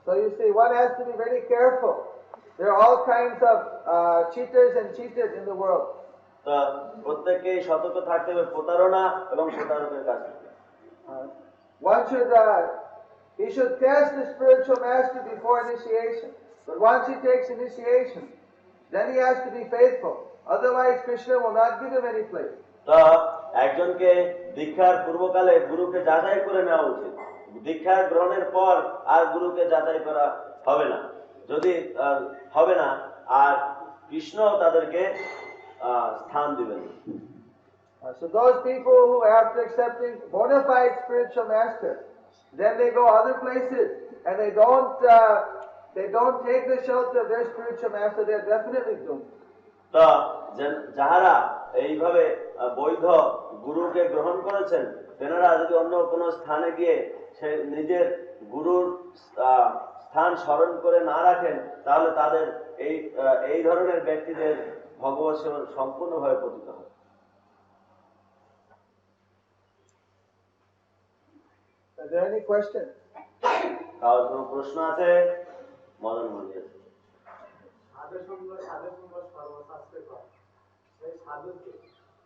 So you see, one has to be very careful. There are all kinds of cheaters and cheated in the world. তা প্রত্যেককেই সতর্ক থাকতে হবে প্রতারণা এবং প্রতারকের কাছ থেকে। One should, he should test the spiritual master before initiation. But once he takes initiation, then he has to be faithful. Otherwise, Krishna will not give him any place. তা একজনকে দীক্ষার পূর্বকালে গুরুকে যাচাই করে নেওয়া উচিত। দীক্ষা গ্রহণের পর আর গুরুকে যাচাই করা হবে না, যদি হবে না, আর কৃষ্ণ তাদেরকে স্থান দিবেন। So those people who, after accepting bona fide spiritual master, then they go other places and they don't take the shelter of their spiritual master, they are definitely doomed. তা যাহারা এইভাবে বৈধ গুরুকে গ্রহণ করেছেন, তেনারা যদি অন্য কোনো স্থানে গিয়ে সে নিজের গুরুর স্থান স্মরণ করে না রাখেন, তাহলে তাদের এই ধরনের ব্যক্তিদের ভগবৎ সেবন সম্পূর্ণভাবে পতিত হয়। Is there any question? কারোর কোনো প্রশ্ন আছে? মদন মন্দির আছে। সাধু সর্বশাস্ত্রকর সেই সাধুকে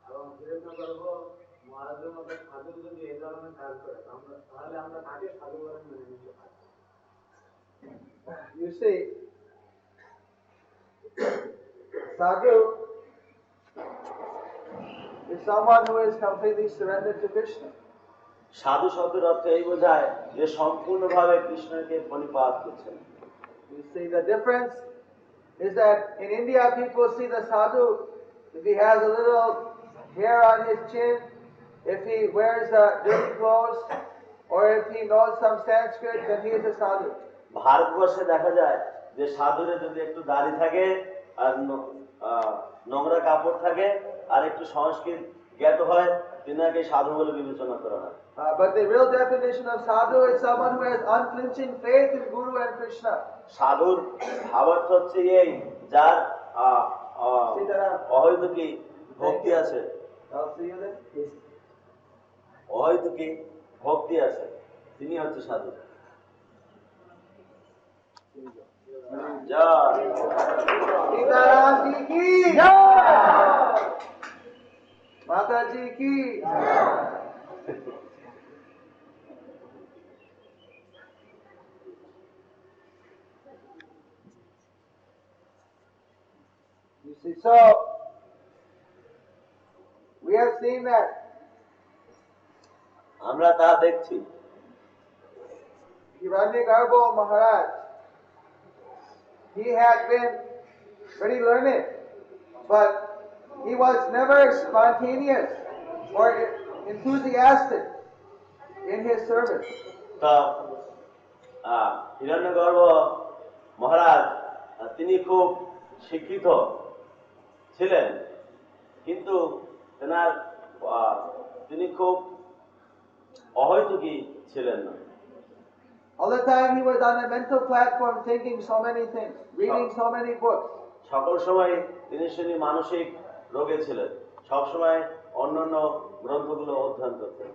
এবং হিরণ্যগর্ভ মহারাজের মতো সাধু যদি এই ধরনের কাজ করে তাহলে আমরা তাকে সাধু বলে মেনে নিতে পারি। You see, sadhu is someone who is completely surrendered to Krishna. সাধু শব্দের অর্থ এই বোঝায় যে সম্পূর্ণভাবে কৃষ্ণকে প্রণিপাত করছেন। You see, the difference is that in India people see the sadhu if he has a little hair on his chin, if he wears dirty clothes, or if he knows some Sanskrit, then he is a sadhu. ভারতবর্ষে দেখা যায় যে সাধুরে যদি একটু দাড়ি থাকে আর নোংরা কাপড় থাকে আর একটু সংস্কৃত জ্ঞাত হয়, তিনাকে সাধু বলে বিবেচনা করা হয়। But the real definition of sadhu is someone who has unflinching faith in Guru and Krishna. সাধুর ভাবার্থ হচ্ছে এই, যার অহৈতুকী ভক্তি আছে, I'll see you then. অহৈতুকী ভক্তি আছে, তিনি হচ্ছে সাধু। জয় सीताराम जी की जय, माता जी की You see, so we have seen that আমরা তা দেখছি। Hiranyagarbha Maharaj, he had been very learned, but he was never spontaneous or enthusiastic in his service. তা হিরণ্যগর্ভ মহারাজ তিনি খুব শিক্ষিত ছিলেন, কিন্তু তিনি খুব অহৈতুকী ছিলেন না। All the time he was on a mental platform thinking so many things, reading so many books. সকল সময় তিনি মানসিক রোগে ছিলেন, সবসময় অন্যান্য গ্রন্থগুলো অধ্যয়ন করতেন।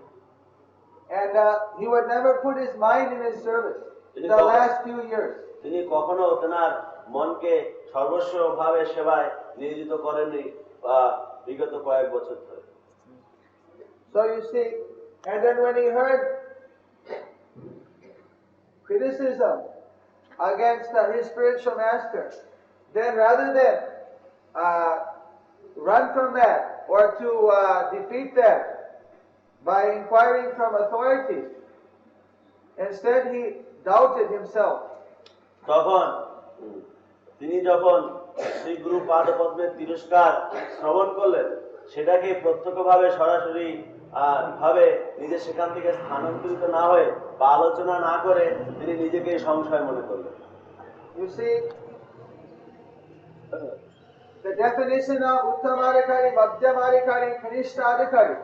And he would never put his mind in his service in the last few years. তিনি কখনো তেনার মনকে সর্বস্বভাবে সেবায় নিয়োজিত করেননি বিগত কয়েক বছর ধরে। So you see, and then when he heard criticism against his spiritual master, then rather than run from that or to defeat that by inquiring from authorities, instead he doubted himself. তখন তিনি যখন শ্রী গুরু পাদপদ্মের তিরস্কার শ্রবণ করলেন, সেটাকে প্রত্যক্ষভাবে সরাসরি ভাবে নিজে সেখান থেকে স্থানান্তরিত না হয়ে বা আলোচনা না করে তিনি নিজেকে সংশয় মনে করলেন। You see, the definition of Uttamadhikari, Madhyamadhikari, Kanishthadhikari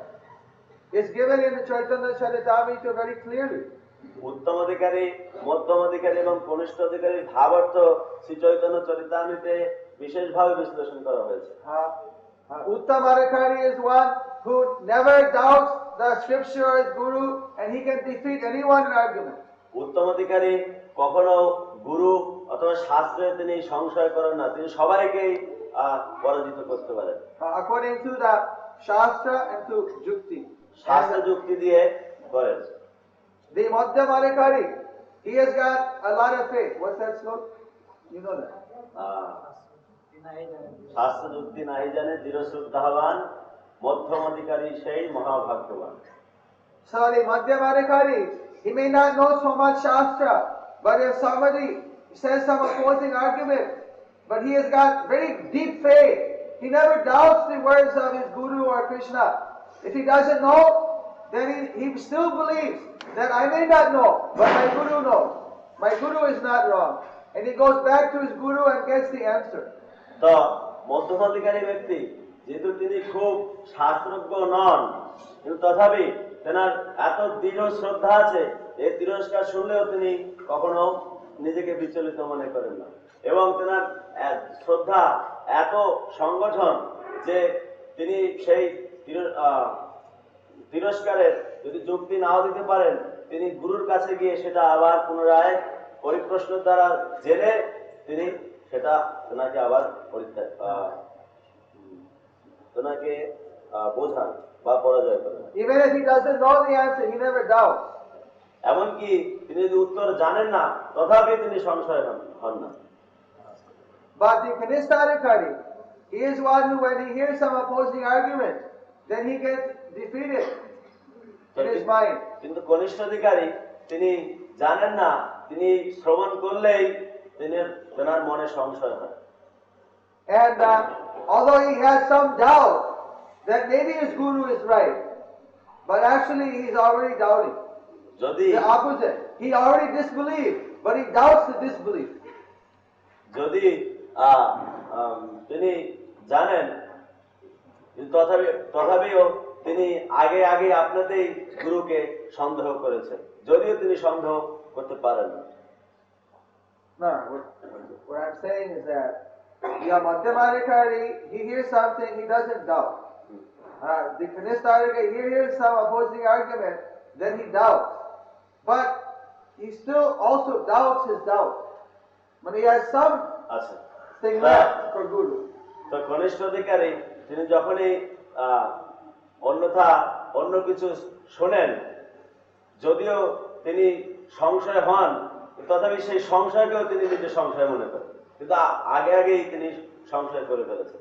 is given in the Chaitanya Charitamrita very clearly. উত্তম অধিকারী, মধ্যম অধিকারী এবং কনিষ্ঠ অধিকারীর ভাবার্থ শ্রী চৈতন্য চরিতামৃতে বিশেষভাবে বিশ্লেষণ করা হয়েছে। Uttamadhikari is one who never doubts the scripture or his guru, and he can defeat anyone in argument. উত্তম অধিকারী কখনো গুরু অথবা শাস্ত্রে তিনি সংশয় করেন না, তিনি সবাইকেই পরাজিত করতে পারেন According to the Shastra and to Jukti. শাস্ত্র যুক্তি দিয়ে করেন। The Madhyamadhikari, he has got a lot of faith. What's that slogan? You know that. শাস্ত্র যুক্তি নাই জানে দৃঢ় শ্রদ্ধাবান, মধ্যম অধিকারী সেই মহাভাগ্যবান। So the Madhyamadhikari, he may not know so much Shastra, but if somebody says some opposing argument, but he has got very deep faith, he never doubts the words of his Guru or Krishna. If he doesn't know, then he still believes that I may not know, but my Guru knows. My Guru is not wrong. And he goes back to his Guru and gets the answer. তো মধ্যম অধিকারী ব্যক্তি যেহেতু তিনি খুব শাস্ত্রজ্ঞ নন, কিন্তু তথাপি তেনার এত দৃঢ় শ্রদ্ধা আছে, এই তিরস্কার শুনলেও তিনি কখনো নিজেকে বিচলিত মনে করেন না, এবং তেনার শ্রদ্ধা এত সংগঠন যে তিনি সেই তিরস্কারের যদি যুক্তি নাও দিতে পারেন, তিনি গুরুর কাছে গিয়ে সেটা আবার পুনরায় পরিপ্রশ্ন দ্বারা জেনে তিনি সেটা তেনাকে আবার তেনাকে বোঝান বা পরাজয় করেন। Even if he doesn't know the answer, he never doubts. এমনকি তিনি যদি উত্তর জানেন না, তথাপি তিনি সংশয় হন না। But the Kanishthadhikari, he is one who, when he hears some opposing argument, then he gets defeated in his mind. কিন্তু কনিষ্ঠ অধিকারী তিনি জানেন না, তিনি শ্রবণ করলেই তেনার মনে সংশয় হয়। And although he has some doubt that maybe his guru is right, but actually he's already doubting. যদি The opposite. He already disbelieved, but he doubts the disbelief. যদি তিনি জানেন, তথাপিও তিনি আগে আপনাতেই গুরুকে সন্দেহ করেছেন, যদিও তিনি সন্দেহ করতে পারেন না। No, what I'm saying is that Madhyamadhikari, he hears something, he doesn't doubt. The Kanishthadhikari, he hears some opposing argument, then he doubts. But he still also doubts his doubt. But he has some আচ্ছা, thing left for Guru. তো কনিষ্ঠ অধিকারী তিনি যখনই অন্য কিছু শোনেন, যদিও তিনি সংশয় হন, তথাপি সেই সংশয়কেও তিনি নিজে সংশয় মনে করেন, কিন্তু আগেই তিনি সংশয় করে ফেলেছেন।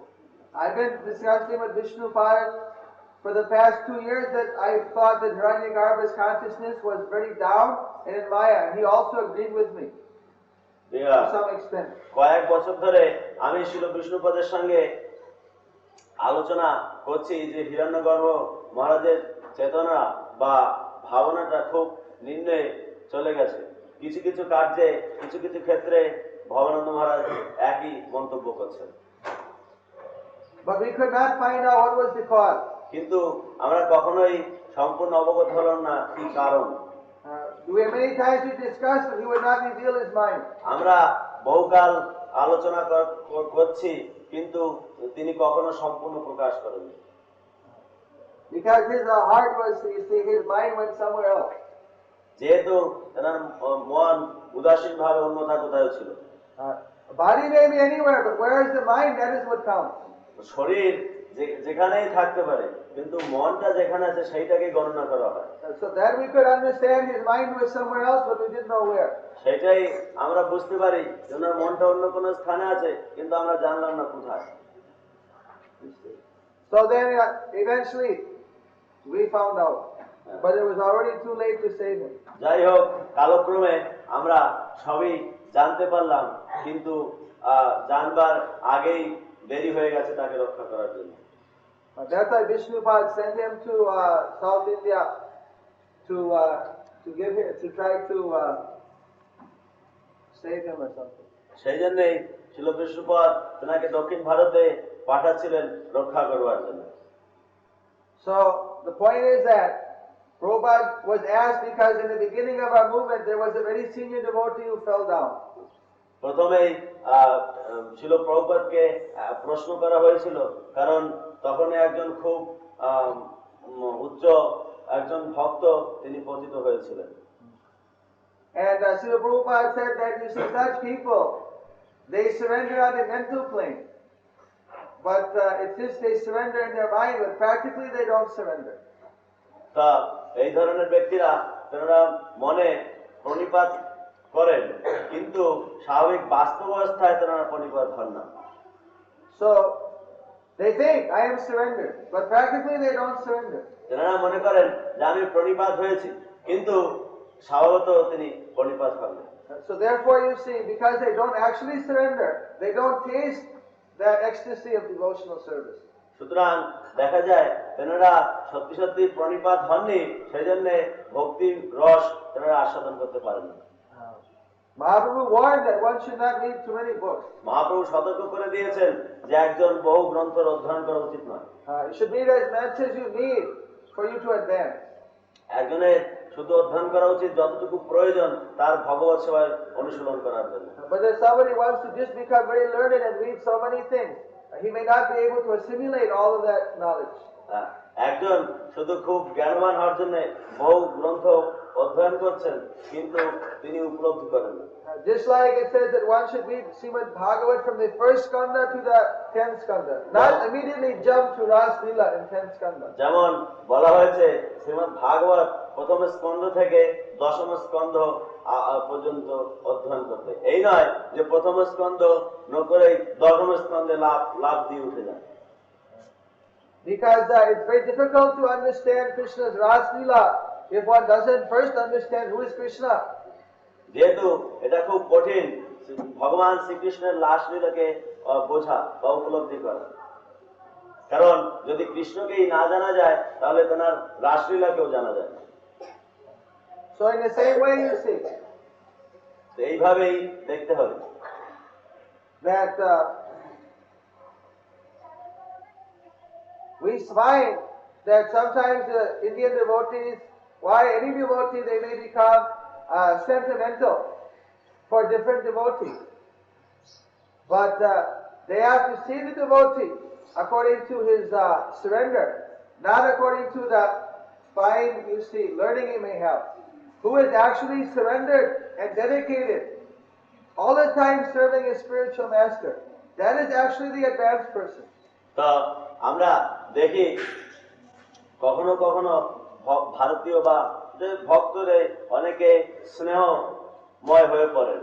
I've been discussing with Vishnupad for the past 2 years that I thought that Hiranyagarbha's consciousness was very down and in Maya, and he also agreed with me to some extent. কয়েক বছর ধরে আমি শ্রী বিষ্ণুপদের সঙ্গে আলোচনা করছি যে হিরণ্যগর্ভ মহারাজের চেতনা বা ভাবনাটা খুব নিম্নে চলে গেছে। কিছু কার্যে কিছু ক্ষেত্রে ভবানন্দ মহারাজ একই মন্তব্য করছেন। But we could not find out what was the cause. কিন্তু আমরা কখনোই সম্পূর্ণ অবগত হলাম না কি কারণ। Many times we discussed, but he would not reveal his mind. আমরা বহুকাল আলোচনা করছি, কিন্তু তিনি কখনো সম্পূর্ণ প্রকাশ করেননি। Because his heart was, you see, his mind went somewhere else. যেহেতু তেনার মন উদাসীন ভাবে অন্যথা কোথাও ছিল। Body may be anywhere, but where is the mind? That is what counts. শরীর যেখানেই থাকতে পারে, কিন্তু মনটা যেখানে আছে সেইটাকে গণনা করা হয়। So that we could understand his mind was somewhere else, but we didn't know where. সেটাই আমরা বুঝতে পারি যে ওনার মনটা অন্য কোনো স্থানে আছে, কিন্তু আমরা জানলাম না কোথায়। So then eventually we found out, but it was already too late to save him. যাই হোক, কালক্রমে আমরা সবই জানতে পারলাম, কিন্তু জানবার আগেই দেরি হয়ে গেছে তাকে রক্ষা করার জন্য। That's why Vishnupad sent him to South India to give him, to try to save him or something. সেই জন্যই শিল বিষ্ণুপদ তেনাকে দক্ষিণ ভারতে পাঠাচ্ছিলেন রক্ষা করবার জন্য। So the point is that Prabhupada was asked because in the beginning of our movement there was a very senior devotee who fell down. প্রথমেই শিল প্রভুপাদকে প্রশ্ন করা হয়েছিল, কারণ তখন একজন খুব উচ্চ একজন ভক্ত তিনি পতিত হয়েছিলেন। And Srila Prabhupada said that you see such people, they surrender on the mental plane. But it's just they surrender in their mind, but practically they don't surrender. তা এই ধরনের ব্যক্তিরা তারা মনে প্রণিপাত করেন, কিন্তু স্বাভাবিক বাস্তব অবস্থায় তারা প্রণিপাত হন না। So they think I am surrendered, but practically they don't surrender. তারা মনে করেন যে আমি প্রণিপাত হয়েছি, কিন্তু স্বভাবত তিনি প্রণিপাত হন না। So therefore you see, because they don't actually surrender, they don't taste that ecstasy of devotional service. সুতরাং দেখা যায় তেনারা সত্যি সত্যি প্রণিপাত হননি, সেই জন্য ভক্তির রস তেনারা আস্বাদন করতে পারেন না। Mahaprabhu warned that one should not read too many books. Mahaprabhu সতর্ক করে দিয়েছেন যে একজন বহু গ্রন্থের অধ্যয়ন করা উচিত নয়। You should read as much as you need for you to advance. একজনের শুধু অধ্যয়ন করা উচিত যতটুকু প্রয়োজন তার ভগবত সেবায় অনুশীলন করার জন্য। But if somebody wants to just become very learned and read so many things, he may not be able to assimilate all of that knowledge. একজন শুধু খুব জ্ঞানবান হওয়ার জন্য বহু গ্রন্থ অধ্যয়ন করছেন, কিন্তু তিনি উপলব্ধি করেন না। Just like it says that one should read Srimad Bhagavat from the first skanda to the 10th skanda, not immediately jump to Ras Leela in 10th skanda. যেমন বলা হয়েছে শ্রীমদ্ ভাগবত প্রথম স্কন্ধ থেকে দশম স্কন্ধ পর্যন্ত অধ্যয়ন করতে, এই নয় যে প্রথম স্কন্ধ নকরে দশম স্কন্ধে লাভ দিয়ে উঠে যায়। Because it's very difficult to understand Krishna's Ras Leela if one doesn't first understand who is Krishna. যেহেতু এটা খুব কঠিন ভগবান শ্রীকৃষ্ণের লাসলীলাকে বোঝা বা উপলব্ধি করা, কারণ যদি কৃষ্ণকেই না জানা যায় তাহলে তেনার রাসলীলাকেও জানা যায়। So in the same way you see এইভাবেই দেখতে হবে that we find that sometimes Indian devotees, why any devotee, they may become sentimental for different devotees. But they have to see the devotee according to his surrender, not according to the fine, you see, learning he may have. Who is actually surrendered and dedicated, all the time serving a spiritual master. That is actually the advanced person. তো আমরা দেখি কখনো কখনো ভারতীয় বা ভক্তরে অনেকে স্নেহময় হয়ে পড়েন।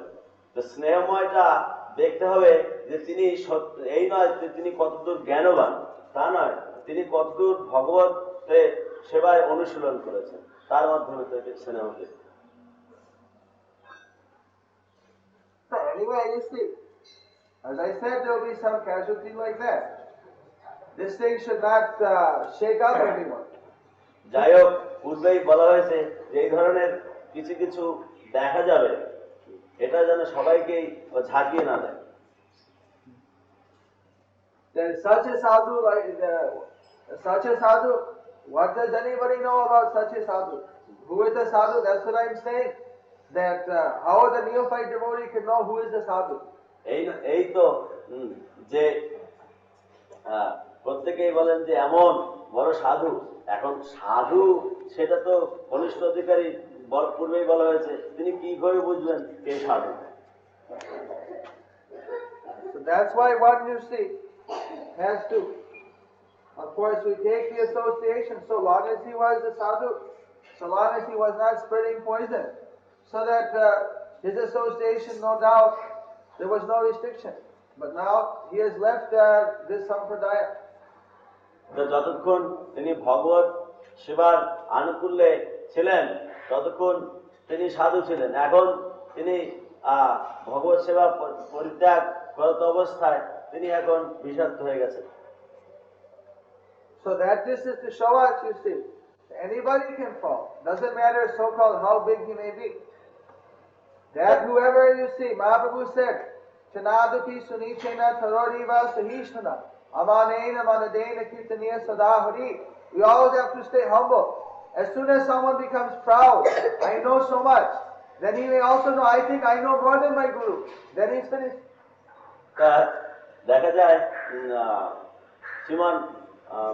তো স্নেহময়টা দেখতে হবে যে তিনি এই নয় যে তিনি কতদূর জ্ঞানবান, তা নয়, তিনি কতদূর ভগবতে সেবায় অনুশীলন করেছেন, তার মাধ্যমে তাকে স্নেহ দেখতে। Anyway, you see, as I said, there will be some casualty like that. This thing should not shake up everyone. যাই হোক, পূর্বেই বলা হয়েছে যে এই ধরনের কিছু কিছু দেখা যাবে, এটা যেন সবাইকেই ঝাঁকিয়ে না দেয়। There is such a sadhu, such a sadhu. What does anybody know about such a sadhu? Who is the sadhu? That's what I'm saying. That how the neophyte devotee can know who is the sadhu. এই এই তো যে প্রত্যেকেই বলেন যে এমন বড় সাধু। এখন সাধু সেটা তো কনিষ্ঠ অধিকারী পূর্বেই বলা হয়েছে, তিনি কি করে বুঝবেন কে সাধু? So that's why one you see has to. Of course, we take the association so long as he was a sadhu, so long as he was not spreading poison, so that his association, no doubt, there was no restriction. But now he has left this sampradaya. তো যতক্ষণ তিনি ভগবত সেবার আনুকূল্যে ছিলেন ততক্ষণ তিনি সাধু ছিলেন। এখন তিনি ভগবত সেবা পরিত্যাগ করত অবস্থায় তিনি এখন বিষাক্ত হয়ে গেছেন। So that this is to show us, you see, anybody can fall. Doesn't matter so-called how big he may be. That whoever you see, Mahaprabhu said, Chanadati Sunichena Taroriva Sahishana Amanena Manadena Kirtaniya Sadahari. We always have to stay humble. As soon as someone becomes proud, I know so much, then he may also know, I think I know more than my Guru. Then he's finished. দেখা যায় শ্রীমান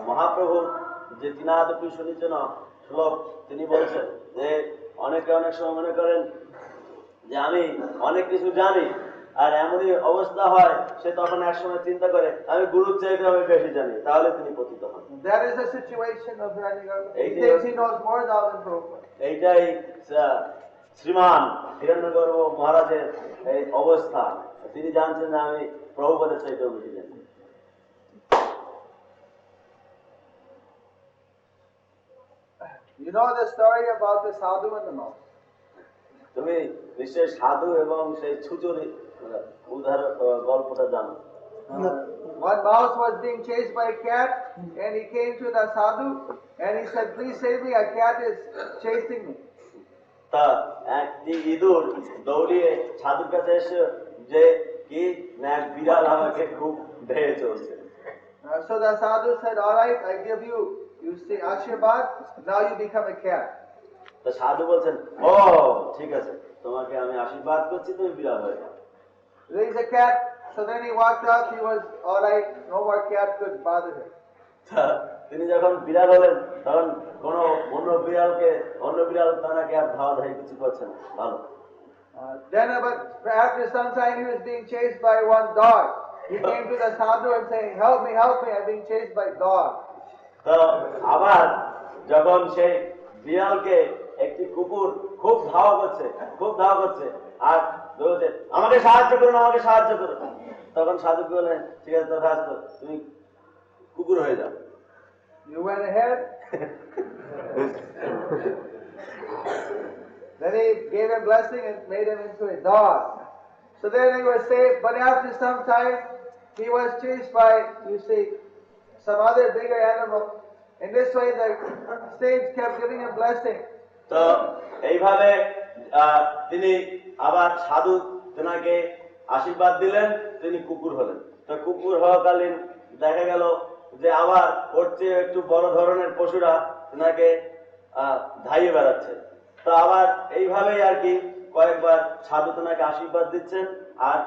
মহাপ্রভু যে তিনাদপি শুনিছেন শ্লোক তিনি বলছেন যে অনেকে অনেক সময় মনে করেন যে আমি অনেক কিছু জানি, আর এমনই অবস্থা হয় সে তখন এক সময় চিন্তা করে আমি গুরুর চাইতে আমি বেশি জানি, তাহলে তিনি পতিত হন। That is the situation of Hiranyagarbha. He thinks he knows more now than Prabhupada. এইটাই শ্রীমান হিরণ্যগর্ভ মহারাজের এই অবস্থা। তিনি জানছেন যে আমি প্রভুপাদের চাইতেও বেশি জানি। You know the story about the sadhu and the monk. তুমি নিশ্চয় সাধু এবং সেই ছুচুরি উদাহরণ গল্পটা জানো। One mouse was being chased by a cat, and he came to the sadhu, and he said, "Please save me, a cat is chasing me." তা একটি ইঁদুর দৌড়িয়ে সাধুর কাছে এসে যে কি না বিড়াল আমাকে খুব ধেয়ে চলছে। So the sadhu said, "All right, I give you, you say Ashirvad, now you become a cat." তা সাধু বলছেন, ও ঠিক আছে, তোমাকে আমি আশীর্বাদ করছি, তুমি বিড়াল হয়ে যাও। There is a cat. So then he walked up. He was all right. No more cat could bother him. তিনি যখন বিড়াল হলেন তখন কোন অন্য বিড়াল তাকে আর ধাওয়া ধাই কিছু করছে না, ভালো। Then but after some time he was being chased by one dog. He came to the sadhu and saying, "Help me, I'm being chased by dog." তো আবার যখন সেই বিড়ালকে একটি কুকুর খুব ধাওয়া করছে আর বলছে আমাকে সাহায্য করুন, তখন সাধু বললেন ঠিক আছে তথাস্ত, তুমি কুকুর হয়ে যাও। You went ahead. Then he gave him blessing and made him into a dog. So then he was saved. But after some time, he was chased by, you see, some other bigger animal. In this way, the sage kept giving him blessing. তো এইভাবে তিনি আবার সাধু তেনাকে আশীর্বাদ দিলেন, তিনি কুকুর হলেন। তো কুকুর হওয়াকালীন দেখা গেল যে আবার ওর চেয়ে একটু বড় ধরনের পশুরা তেনাকে ধাইয়ে বেড়াচ্ছে। তো আবার এইভাবেই আর কি কয়েকবার সাধু তেনাকে আশীর্বাদ দিচ্ছেন আর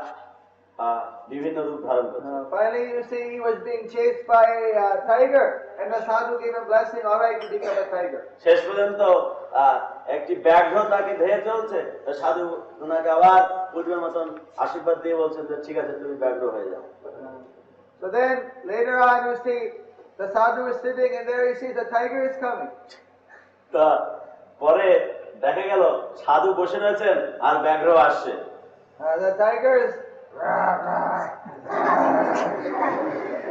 বিভিন্ন রূপ ধারণ করছেন। Finally, you see, he was being chased by a tiger, and the sadhu gave him blessing. All right, you become a tiger. শেষ পর্যন্ত একটি ব্যাঘ্র তাকে ধেয়ে চলছে, তো সাধু তেনাকে আবার পূর্বের মতন আশীর্বাদ দিয়ে বলছেন যে ঠিক আছে তুমি ব্যাঘ্র হয়ে যাও। So then later on, you see, the sadhu is sitting, and there he sees the tiger is coming. তা পরে দেখা গেল সাধু বসে রয়েছেন আর ব্যাঘ্র আসছে। The tiger is.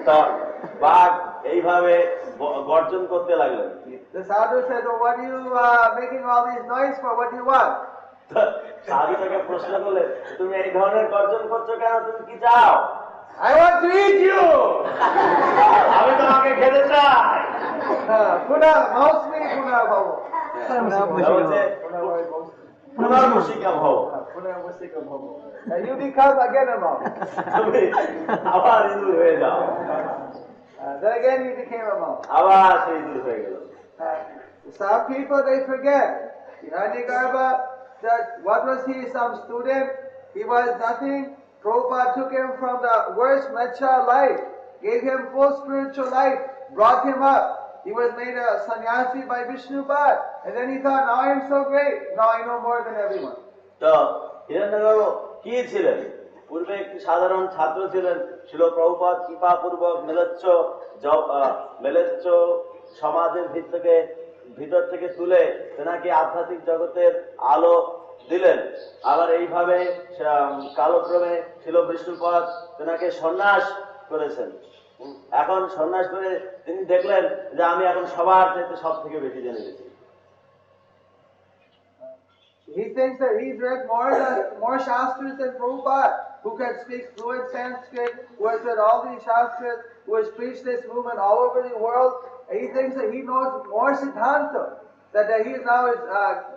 তা বাঘ এইভাবে গর্জন করতে লাগলেন। The sadhu said, "Oh, what are you making all these noise for? What do you want?" সাধু তাকে প্রশ্ন করলেন তুমি এই ধরনের গর্জন করছো কেন, তুমি কি চাও? I want to eat you. আমি তোমাকে খেতে চাই। Puna mouse me puna bhavo. পুনর্বশিকা ভব, Puna musika bhavo. You become again a mouse. তুমি আবার ইঁদুর হয়ে যাও। Then again he became a mouse. আবার সেই ইঁদুর হয়ে গেল। Some people they forget. Hiranyagarbha, that what was he? Some student. He was nothing. Prabhupada took him from the worst mleccha life, gave him full spiritual life, brought him up. He was made a sannyasi by Vishnupad. And then he thought, now I am so great. Now I know more than everyone. তো হিরণ্যগর্ভ কি ছিলেন? পূর্বে একটি সাধারণ ছাত্র ছিলেন। শিল প্রভুপাদ কৃপাপূর্বক মেলেচ্ছ সমাজের ভিতর থেকে তুলে তেনাকে আধ্যাত্মিক জগতের আলো দিলেন। আবার এইভাবে কালক্রমে শিল বিষ্ণুপদ তেনাকে সন্ন্যাস করেছেন। এখন সন্ন্যাস করে তিনি দেখলেন যে আমি এখন সবার চাইতে সব থেকে বেশি জেনে গেছি। He thinks that he's read more shastras than Prabhupada, who can speak fluent Sanskrit, who has read all these shastras, who has preached this movement all over the world. And he thinks that he knows more Siddhanta, that he is now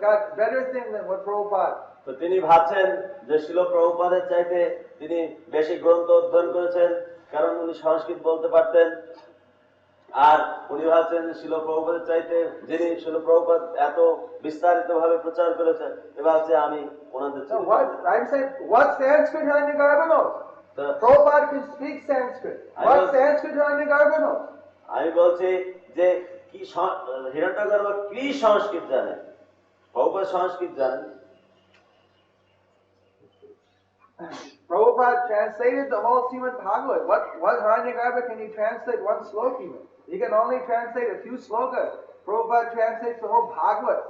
got better thing than what Prabhupada. তো তিনি ভাবছেন যে শিল প্রভুপাদের চাইতে তিনি বেশি গ্রন্থ অধ্যয়ন করেছেন, কারণ উনি সংস্কৃত বলতে পারতেন। আর উনি ভাবছেন যে শিল প্রভুপাদের চাইতে যিনি শিল প্রভুপাদ এত বিস্তারিত ভাবে প্রচার করেছেন, এ ভাবছে আমি ওনাদের So I'm saying, what Sanskrit Hiranyagarbha knows? Prabhupada can speak Sanskrit. What Sanskrit Hiranyagarbha knows? আমি বলছি যে কি হিরণ্যগর্ভ কি সংস্কৃত জানেন? প্রভুপাদ সংস্কৃত জানেন। Prabhupada translated the whole Srimad Bhagavad. What Hiranyagarbha can he translate one sloka even? He can only translate a few slokas. Prabhupada translates the whole Bhagavad.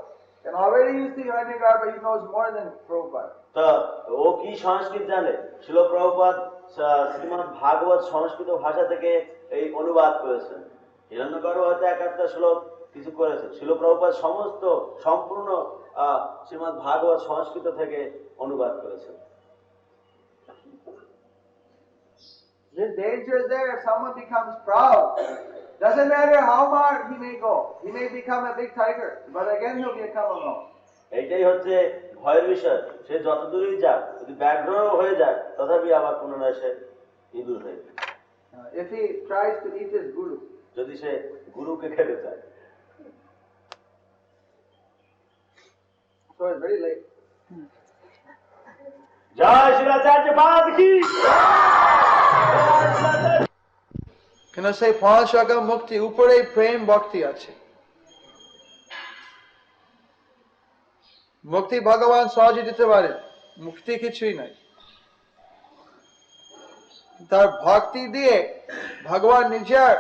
And already you see Hiranyagarbha, he knows more than Prabhupada. তো ও কি সংস্কৃত জানে? শিল প্রভুপাদ শ্রীমদ্ ভাগবত সংস্কৃত ভাষা থেকে এই অনুবাদ করেছেন। হিরণ্যগর্ভ হয়তো এক একটা শ্লোক কিছু করেছেন। শিল প্রভুপাদ সম্পূর্ণ শ্রীমদ্ ভাগবত সংস্কৃত থেকে অনুবাদ করেছেন। This danger is there if someone becomes proud. Doesn't matter how far he may go. He may become a big tiger, but again he'll become a monk. এইটাই হচ্ছে ভয়ের বিষয়। সে যত দূরেই যাক, যদি ব্যাঘ্রও হয়ে যায়, তথাপি আবার পুনরায় সে হিন্দু হয়ে যায়। If he tries to eat his guru. যদি সে গুরুকে খেতে চায়। So it's very late. জয় শিলাচার্য পাদ কি। কেন সেই 5 শাখা মুক্তি উপরে প্রেম ভক্তি আছে। মুক্তি ভগবান সহজে দিতে পারে, মুক্তি কিছুই নাই। তার ভক্তি দিয়ে ভগবান নিজের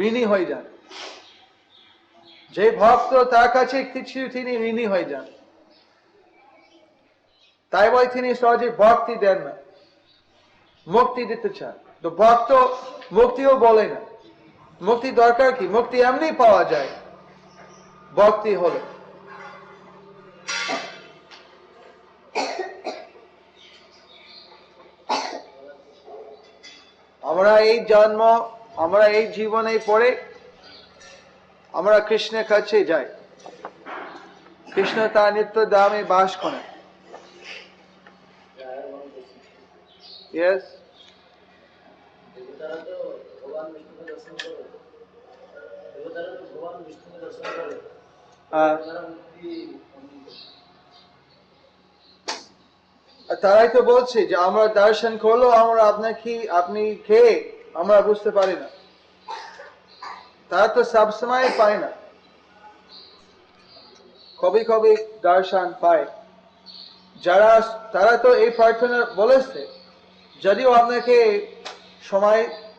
ঋণী হয়ে যান। যে ভক্ত তার কাছে কিছু তিনি ঋণী হয়ে যান, তাই বলে তিনি সহজে ভক্তি দেন না, মুক্তি দিতে চান। তো ভক্ত মুক্তিও বলে না। মুক্তি দরকার কি? মুক্তি এমনি পাওয়া যায় ভক্তি হলে। আমরা এই জন্ম, আমরা এই জীবনে পড়ে আমরা কৃষ্ণের কাছে যাই। কৃষ্ণ তার নিত্য ধামে বাস করেন। Yes. তারাই তো বলছে যে আমরা দর্শন করলো, আমরা আপনি কে আমরা বুঝতে পারি না। তারা তো সবসময় পায় না, কবি কবি দর্শন পায়। তারা তো এই প্রার্থনা বলেছে, যদিও আপনাকে সময়